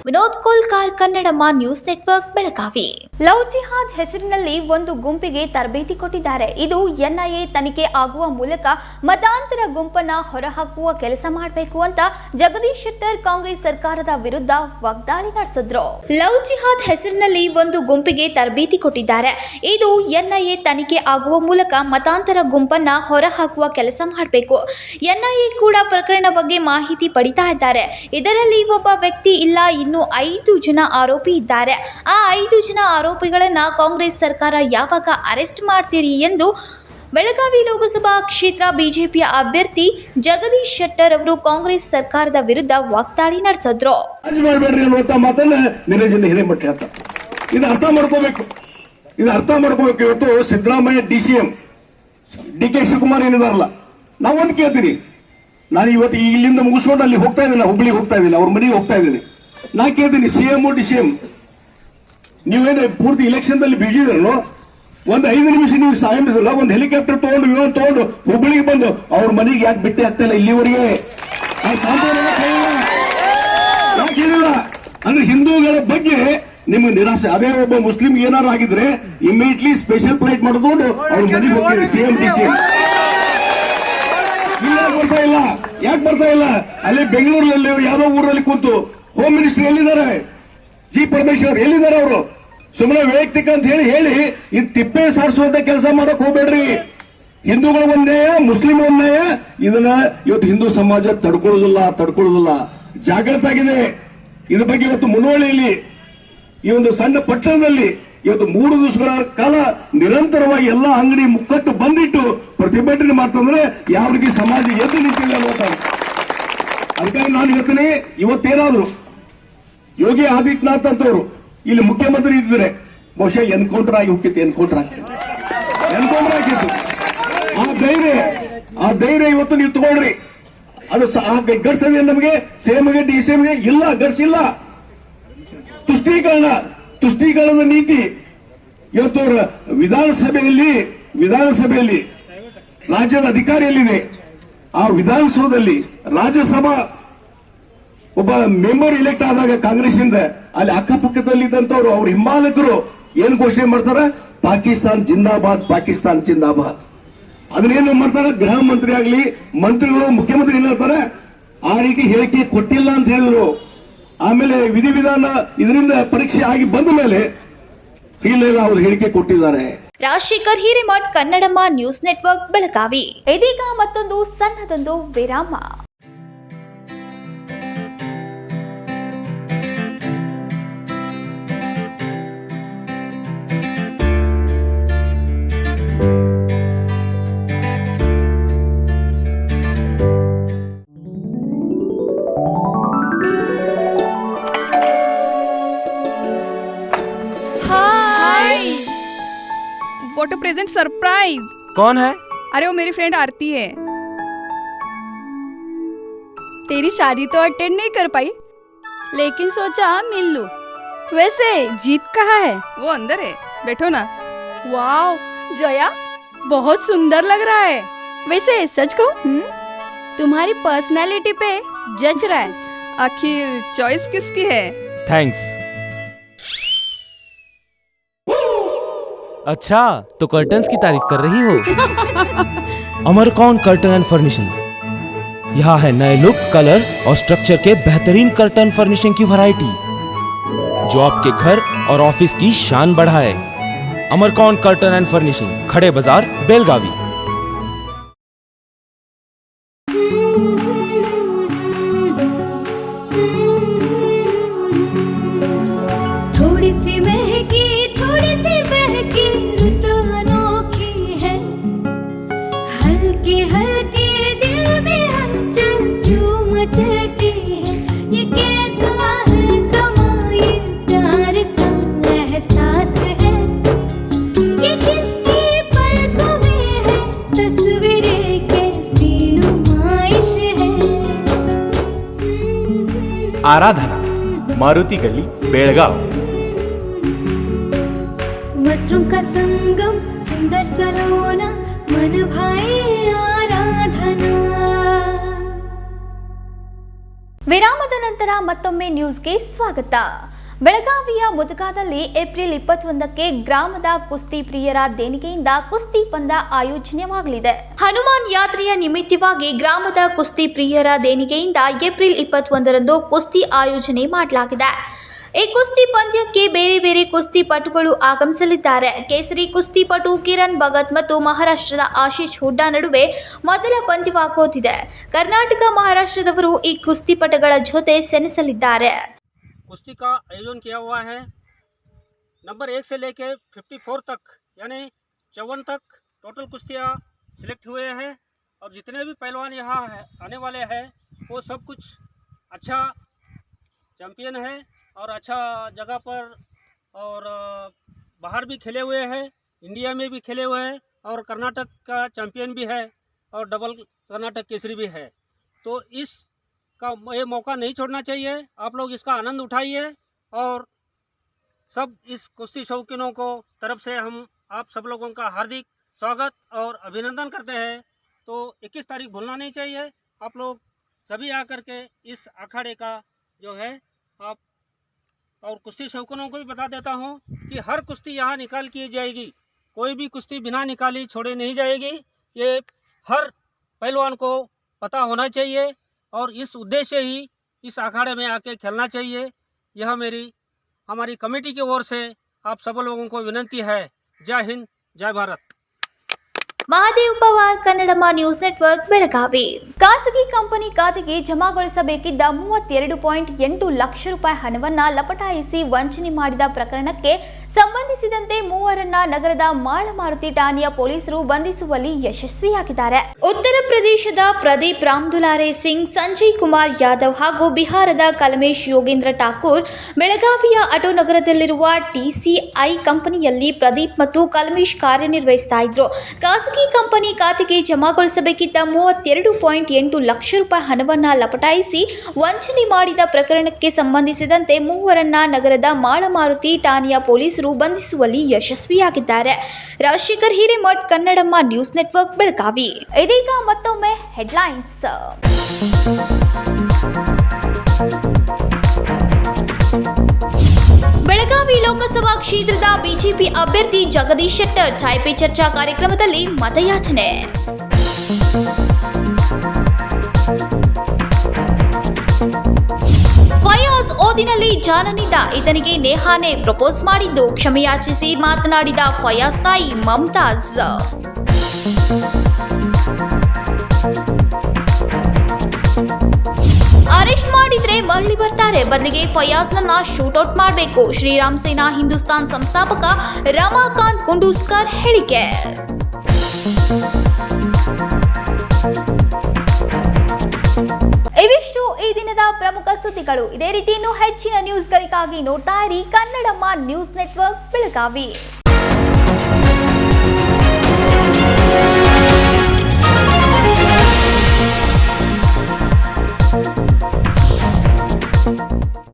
Vinod Kolkar, Kannadamma news network, Belagavi. Love jihad ಹೆಸರಿನಲ್ಲಿ ಒಂದು ಗುಂಪಿಗೆ ತರಬೇತಿ ಕೊಟ್ಟಿದ್ದಾರೆ. ಇದು ಎನ್ಐಎ ತನಿಖೆ ಆಗುವ ಮೂಲಕ ಮತಾಂತರ ಗುಂಪನ್ನ ಹೊರಹಾಕುವ ಕೆಲಸ ಮಾಡಬೇಕು ಅಂತ ಜಗದೀಶ್ ಶೆಟ್ಟರ್ ಕಾಂಗ್ರೆಸ್ ಸರ್ಕಾರದ ವಿರುದ್ಧ ವಾಗ್ದಾಳಿ ನಡೆಸಿದ್ರು. ಲವ್ ಜಿಹಾದ್ ಹೆಸರಿನಲ್ಲಿ ಒಂದು ಗುಂಪಿಗೆ ತರಬೇತಿ ಕೊಟ್ಟಿದ್ದಾರೆ. ಇದು ಎನ್ಐಎ ತನಿಖೆ ಆಗುವ ಮೂಲಕ ಮತಾಂತರ ಗುಂಪನ್ನ ಹೊರಹಾಕುವ ಕೆಲಸ ಮಾಡಬೇಕು. ಎನ್ಐಎ ಕೂಡ ಪ್ರಕರಣ ಬಗ್ಗೆ ಮಾಹಿತಿ ಪಡಿತಾ ಇದ್ದಾರೆ. ಇದರಲ್ಲಿ ಒಬ್ಬ ವ್ಯಕ್ತಿ ಇಲ್ಲ, ಇನ್ನು 5 ಜನ ಆರೋಪಿ ಇದ್ದಾರೆ. ಆ 5 ಜನ ಆರೋಪಿಗಳನ್ನ ಕಾಂಗ್ರೆಸ್ ಸರ್ಕಾರ ಯಾವಾಗ ಅರೆಸ್ಟ್ ಮಾಡ್ತೀರಿ ಎಂದು ಬೆಳಗಾವಿ ಲೋಕಸಭಾ ಕ್ಷೇತ್ರ ಬಿಜೆಪಿಯ ಅಭ್ಯರ್ಥಿ ಜಗದೀಶ್ ಶೆಟ್ಟರ್ ಅವರು ಕಾಂಗ್ರೆಸ್ ಸರ್ಕಾರದ ವಿರುದ್ಧ ವಾಗ್ದಾಳಿ ನಡೆಸಿದ್ರು. ಮಾಡಬೇಡ್ರಿ ಅನ್ನುವಂತ ಮಾತನ್ನ ನಿರಂಜನ ಹಿರೇಮಠ ಹೇಳ್ತಾರೆ. ಇದು ಅರ್ಥ ಮಾಡ್ಕೋಬೇಕು. ಇವತ್ತು ಸಿದ್ದರಾಮಯ್ಯ DCM DK ಶಿವಕುಮಾರ್ ಏನಿದಾರಲ್ಲ, ನಾವು ಒಂದು ಕೇಳ್ತೀನಿ. ನಾನು ಇವತ್ತು ಇಲ್ಲಿಂದ ಮುಗಿಸ್ಕೊಂಡು ಅಲ್ಲಿ ಹೋಗ್ತಾ ಇದ್ದೀನಿ, ಹುಬ್ಳಿಗೆ ಹೋಗ್ತಾ ಇದ್ದೀನಿ, ಅವ್ರ ಮನೆಗೆ ಹೋಗ್ತಾ ಇದ್ದೀನಿ. ನಾ ಕೇಳ್ತೀನಿ, CM DCM ನೀವೇನು ಪೂರ್ತಿ ಇಲೆಕ್ಷನ್ ದಲ್ಲಿ ಬಿಜಿ ಇದ್ರಲ್ಲೋ, ಒಂದು 5 ನಿಮಿಷ ನೀವು ಸಾಯಂಬಿಸಲ್ಲ, ಒಂದು ಹೆಲಿಕಾಪ್ಟರ್ ತಗೊಂಡು ವಿಮಾನ ತಗೊಂಡು ಹುಬ್ಬಳ್ಳಿಗೆ ಬಂದು ಅವ್ರ ಮನೆಗೆ ಯಾಕೆ ಬಿಟ್ಟೆ ಆಗ್ತಾ ಇಲ್ಲ ಇಲ್ಲಿವರೆಗೆ? ಯಾಕಿಲ್ಲ ಅಂದ್ರೆ ಹಿಂದೂಗಳ ಬಗ್ಗೆ ನಿಮ್ಗೆ ನಿರಾಸೆ. ಅದೇ ಒಬ್ಬ ಮುಸ್ಲಿಂ ಏನಾರು ಆಗಿದ್ರೆ ಇಮಿಡಿಯೇಟ್ಲಿ ಸ್ಪೆಷಲ್ ಫ್ಲೈಟ್ ಮಾಡಿಕೊಂಡು ಅವ್ರ ಮನೆಗೆ ಹೋಗ್ತೀವಿ. CM DCM ಯಾಕೆ ಬರ್ತಾ ಇಲ್ಲ? ಅಲ್ಲಿ ಬೆಂಗಳೂರಲ್ಲಿ ಯಾವ್ದೋ ಊರಲ್ಲಿ ಕೂತು ಹೋಮ್ ಮಿನಿಸ್ಟರ್ ಎಲ್ಲಿದ್ದಾರೆ? G. ಪರಮೇಶ್ವರ್ ಎಲ್ಲಿದ್ದಾರೆ? ಅವರು ಸುಮ್ಮನೆ ವೈಯಕ್ತಿಕ ಅಂತ ಹೇಳಿ ಇದು ತಿಪ್ಪೆ ಸಾರಿಸುವಂತ ಕೆಲಸ ಮಾಡಕ್ ಹೋಗ್ಬೇಡ್ರಿ. ಹಿಂದೂಗಳ ಒಂದೇಯ, ಮುಸ್ಲಿಂ ಒಂದೇಯ, ಇದನ್ನ ಇವತ್ತು ಹಿಂದೂ ಸಮಾಜ ತಡ್ಕೊಳ್ಳೋದಿಲ್ಲ. ಜಾಗೃತ ಆಗಿದೆ ಇದ್ರ ಬಗ್ಗೆ. ಇವತ್ತು ಮುನ್ನೋಳಿಯಲ್ಲಿ ಈ ಒಂದು ಸಣ್ಣ ಪಟ್ಟಣದಲ್ಲಿ ಇವತ್ತು 3 ದಿವಸಗಳ ಕಾಲ ನಿರಂತರವಾಗಿ ಎಲ್ಲಾ ಅಂಗಡಿ ಮುಕ್ಕಟ್ಟು ಬಂದಿಟ್ಟು ಪ್ರತಿಭಟನೆ ಮಾಡ್ತಂದ್ರೆ ಯಾವ ರೀತಿ ಸಮಾಜ ಎದ್ದು ನಿಂತಿಲ್ಲ ಅನ್ನೋದು. ಅದಕ್ಕಾಗಿ ನಾನು ಹೇಳ್ತೀನಿ, ಇವತ್ತೇನಾದ್ರು ಯೋಗಿ ಆದಿತ್ಯನಾಥ್ ಅಂತವರು ಇಲ್ಲಿ ಮುಖ್ಯಮಂತ್ರಿ ಇದ್ದರೆ ಬಹುಶಃ ಎನ್ಕೌಂಟರ್ ಆಗಿ ಹೋಗ್ತಿತ್ತು. ಎನ್ಕೌಂಟರ್ ಆಗಿತ್ತು. ಆ ಧೈರ್ಯ ಇವತ್ತು ನೀವು ತಗೊಳ್ರಿ. ಅದು ಗಡ್ಸದೆ ನಮಗೆ CMಗೆ DCMಗೆ ಇಲ್ಲ, ಗಡ್ಸ್ ಇಲ್ಲ. ತುಷ್ಟೀಕರಣದ ನೀತಿ ಇವತ್ತು ವಿಧಾನಸಭೆಯಲ್ಲಿ ರಾಜ್ಯದ ಅಧಿಕಾರಿಯಲ್ಲಿದೆ. ಆ ವಿಧಾನಸೌಧದಲ್ಲಿ ರಾಜ್ಯಸಭಾ ಒಬ್ಬ ಮೆಂಬರ್ ಎಲೆಕ್ಟ್ ಆದಾಗ ಕಾಂಗ್ರೆಸ್ ಇಂದ ಅಲ್ಲಿ ಅಕ್ಕಪಕ್ಕದಲ್ಲಿ ಇದ್ದಂತವ್ರು ಅವ್ರ ಹಿಂಬಾಲಕರು ಏನ್ ಘೋಷಣೆ ಮಾಡ್ತಾರ? ಪಾಕಿಸ್ತಾನ್ ಜಿಂದಾಬಾದ್. ಅದನ್ನೇನು ಮಾಡ್ತಾರ? ಗೃಹ ಮಂತ್ರಿ ಆಗ್ಲಿ, ಮಂತ್ರಿಗಳು, ಮುಖ್ಯಮಂತ್ರಿ ಏನ್ ಹೇಳ್ತಾರೆ? ಆ ರೀತಿ ಹೇಳಿಕೆ ಕೊಟ್ಟಿಲ್ಲ ಅಂತ ಹೇಳಿದ್ರು. ಆಮೇಲೆ ವಿಧಿವಿಧಾನ ಇದರಿಂದ ಪರೀಕ್ಷೆ ಆಗಿ ಬಂದ ಮೇಲೆ ಇಲ್ಲ ಅವರು ಹೇಳಿಕೆ ಕೊಟ್ಟಿದ್ದಾರೆ. Rajashekar Hiremath, Kannadamma news network, Belagavi. ಇದೀಗ ಮತ್ತೊಂದು ಸಣ್ಣದೊಂದು ವಿರಾಮ. What a present surprise! कौन है? अरे वो मेरी फ्रेंड आरती है. तेरी शादी तो अटेंड नहीं कर पाई, लेकिन सोचा मिल लूं. वैसे जीत कहाँ है? वो अंदर है, बैठो ना. वाओ जया, बहुत सुंदर लग रहा है. वैसे सच कहूं, तुम्हारी पर्सनालिटी पे जज रहा है. आखिर चॉइस किसकी है? थैंक्स. अच्छा, तो कर्टन्स की तारीफ कर रही हो? अमरकौन कर्टन एंड फर्निशिंग. यहाँ है नए लुक, कलर और स्ट्रक्चर के बेहतरीन कर्टन फर्निशिंग की वैरायटी जो आपके घर और ऑफिस की शान बढ़ाए. अमरकौन कर्टन एंड फर्निशिंग, खड़े बाजार, बेलगावी. थोड़ी सी महकी, थोड़ी सी बहकी, ऋतु अनोखी है. हल्के हल्के दिल में हलचल जो मचलती है. ये कैसा है समा, ये प्यार सा एहसास है. ये किस आराधना, मारुति गली, बेळगाव। वस्त्रों का संगम, सुंदर सरोना, मन भाए आराधना। ವಿರಾಮದ ನಂತರ ಮತ್ತೊಮ್ಮೆ ನ್ಯೂಸ್ಗೆ ಸ್ವಾಗತ. ಬೆಳಗಾವಿಯ ಮುದಗಾದಲ್ಲಿ ಏಪ್ರಿಲ್ 21ಕ್ಕೆ ಗ್ರಾಮದ ಕುಸ್ತಿ ಪ್ರಿಯರ ದೇಣಿಗೆಯಿಂದ ಕುಸ್ತಿ ಪಂದ್ಯ ಆಯೋಜನೆಯಾಗಲಿದೆ. ಹನುಮಾನ್ ಯಾತ್ರೆಯ ನಿಮಿತ್ತವಾಗಿ ಗ್ರಾಮದ ಕುಸ್ತಿ ಪ್ರಿಯರ ದೇಣಿಗೆಯಿಂದ ಏಪ್ರಿಲ್ 21ರಂದು ಕುಸ್ತಿ ಆಯೋಜನೆ ಮಾಡಲಾಗಿದೆ. ಈ ಕುಸ್ತಿ ಪಂದ್ಯಕ್ಕೆ ಬೇರೆ ಬೇರೆ ಕುಸ್ತಿಪಟುಗಳು ಆಗಮಿಸಲಿದ್ದಾರೆ. ಕೇಸರಿ ಕುಸ್ತಿಪಟು ಕಿರಣ್ ಭಗತ್ ಮತ್ತು ಮಹಾರಾಷ್ಟ್ರದ ಆಶೀಶ್ ಹುಡ್ಡಾ ನಡುವೆ ಮೊದಲ ಪಂದ್ಯವಾಗುತ್ತಿದೆ. ಕರ್ನಾಟಕ ಮಹಾರಾಷ್ಟ್ರದವರು ಈ ಕುಸ್ತಿಪಟುಗಳ ಜೊತೆ ಸೆಣಸಲಿದ್ದಾರೆ. कुश्ती का आयोजन किया हुआ है। नंबर 1 से लेकर 54 तक यानी 54 तक टोटल कुश्तियाँ सिलेक्ट हुए हैं और जितने भी पहलवान यहाँ आने वाले हैं वो सब कुछ अच्छा चैम्पियन है और अच्छा जगह पर और बाहर भी खेले हुए हैं, इंडिया में भी खेले हुए हैं और कर्नाटक का चैम्पियन भी है और डबल कर्नाटक केसरी भी है। तो इस का ये मौका नहीं छोड़ना चाहिए। आप लोग इसका आनंद उठाइए और सब इस कुश्ती शौकीनों को तरफ से हम आप सब लोगों का हार्दिक स्वागत और अभिनंदन करते हैं। तो 21 तारीख भूलना नहीं चाहिए। आप लोग सभी आकर के इस अखाड़े का जो है आप और कुश्ती शौकीनों को भी बता देता हूँ कि हर कुश्ती यहाँ निकाल की जाएगी, कोई भी कुश्ती बिना निकाली छोड़ी नहीं जाएगी। ये हर पहलवान को पता होना चाहिए और इस उद्देश्य ही इस अखाड़े में आके खेलना चाहिए। यह हमारी कमेटी की ओर से आप सब लोगों को विनंती है। जय हिंद, जय भारत। Mahadev Pawar, Kannadamma news network, Belagavi. ಖಾಸಗಿ ಕಂಪನಿ ಖಾತೆಗೆ ಜಮಾಗೊಳಿಸಬೇಕಿದ್ದ 32.8 ಲಕ್ಷ ರೂಪಾಯಿ ಹಣವನ್ನು ಲಪಟಾಯಿಸಿ ವಂಚನೆ ಮಾಡಿದ ಪ್ರಕರಣಕ್ಕೆ ಸಂಬಂಧಿಸಿದಂತೆ ಮೂವರನ್ನ ನಗರದ ಮಾಳಮಾರುತಿ ಠಾಣೆಯ ಪೊಲೀಸರು ಬಂಧಿಸುವಲ್ಲಿ ಯಶಸ್ವಿಯಾಗಿದ್ದಾರೆ. ಉತ್ತರ ಪ್ರದೇಶದ ಪ್ರದೀಪ್ ರಾಮ್ದುಲಾರೆ ಸಿಂಗ್, ಸಂಜಯ್ ಕುಮಾರ್ ಯಾದವ್ ಹಾಗೂ ಬಿಹಾರದ ಕಲ್ಮೇಶ್ ಯೋಗೇಂದ್ರ ಠಾಕೂರ್ ಬೆಳಗಾವಿಯ ಆಟೋನಗರದಲ್ಲಿರುವ TCI ಕಂಪನಿಯಲ್ಲಿ ಪ್ರದೀಪ್ ಮತ್ತು ಕಲ್ಮೇಶ್ ಕಾರ್ಯನಿರ್ವಹಿಸ್ತಾ ಇದ್ರು. ಖಾಸಗಿ ಕಂಪನಿ ಖಾತೆಗೆ ಜಮಾಗೊಳಿಸಬೇಕಿದ್ದ 32.8 ಲಕ್ಷ ರೂಪಾಯಿ ಹಣವನ್ನು ಲಪಟಾಯಿಸಿ ವಂಚನೆ ಮಾಡಿದ ಪ್ರಕರಣಕ್ಕೆ ಸಂಬಂಧಿಸಿದಂತೆ ಮೂವರನ್ನ ನಗರದ ಮಾಳಮಾರುತಿ ಠಾಣೆಯ ಪೊಲೀಸರು ಬಂಧಿಸುವಲ್ಲಿ ಯಶಸ್ವಿಯಾಗಿದ್ದಾರೆ. Rajashekar Hiremath, Kannadamma news network, Belagavi. ಇದೀಗ ಮತ್ತೊಮ್ಮೆ ಹೆಡ್ಲೈನ್ಸ್. ಬೆಳಗಾವಿ ಲೋಕಸಭಾ ಕ್ಷೇತ್ರದ ಬಿಜೆಪಿ ಅಭ್ಯರ್ಥಿ ಜಗದೀಶ್ ಶೆಟ್ಟರ್ ಚಾಯ್ ಪೇ ಚರ್ಚಾ ಕಾರ್ಯಕ್ರಮದಲ್ಲಿ ಮತಯಾಚನೆ. ಫಯಾಜ್ ಓದಿನಲ್ಲಿ ಜಾಲನಿಂದ ಈತನಿಗೆ ನೇಹಾನೆ ಪ್ರಪೋಸ್ ಮಾಡಿದ್ದು ಕ್ಷಮೆಯಾಚಿಸಿ ಮಾತನಾಡಿದ ಫಯಾಜ್ ತಾಯಿ ಮಮತಾಜ್. ಅರೆಸ್ಟ್ ಮಾಡಿದ್ರೆ ಮರಳಿ ಬರ್ತಾರೆ, ಬದಲಿಗೆ ಫಯಾಜ್ನನ್ನ ಶೂಟೌಟ್ ಮಾಡಬೇಕು. ಶ್ರೀರಾಮ್ ಸೇನಾ ಹಿಂದೂಸ್ತಾನ್ ಸಂಸ್ಥಾಪಕ ರಮಾಕಾಂತ್ ಕುಂಡೂಸ್ಕರ್ ಹೇಳಿಕೆ. ಇವಿಷ್ಟು ಈ ದಿನದ ಪ್ರಮುಖ ಸುದ್ದಿಗಳು. ಇದೇ ರೀತಿ ಇನ್ನೂ ಹೆಚ್ಚಿನ ನ್ಯೂಸ್ಗಳಿಗಾಗಿ ನೋಡ್ತಾ ಇರಿ ಕನ್ನಡಮ್ಮ ನ್ಯೂಸ್ ನೆಟ್ವರ್ಕ್, ಬೆಳಗಾವಿ.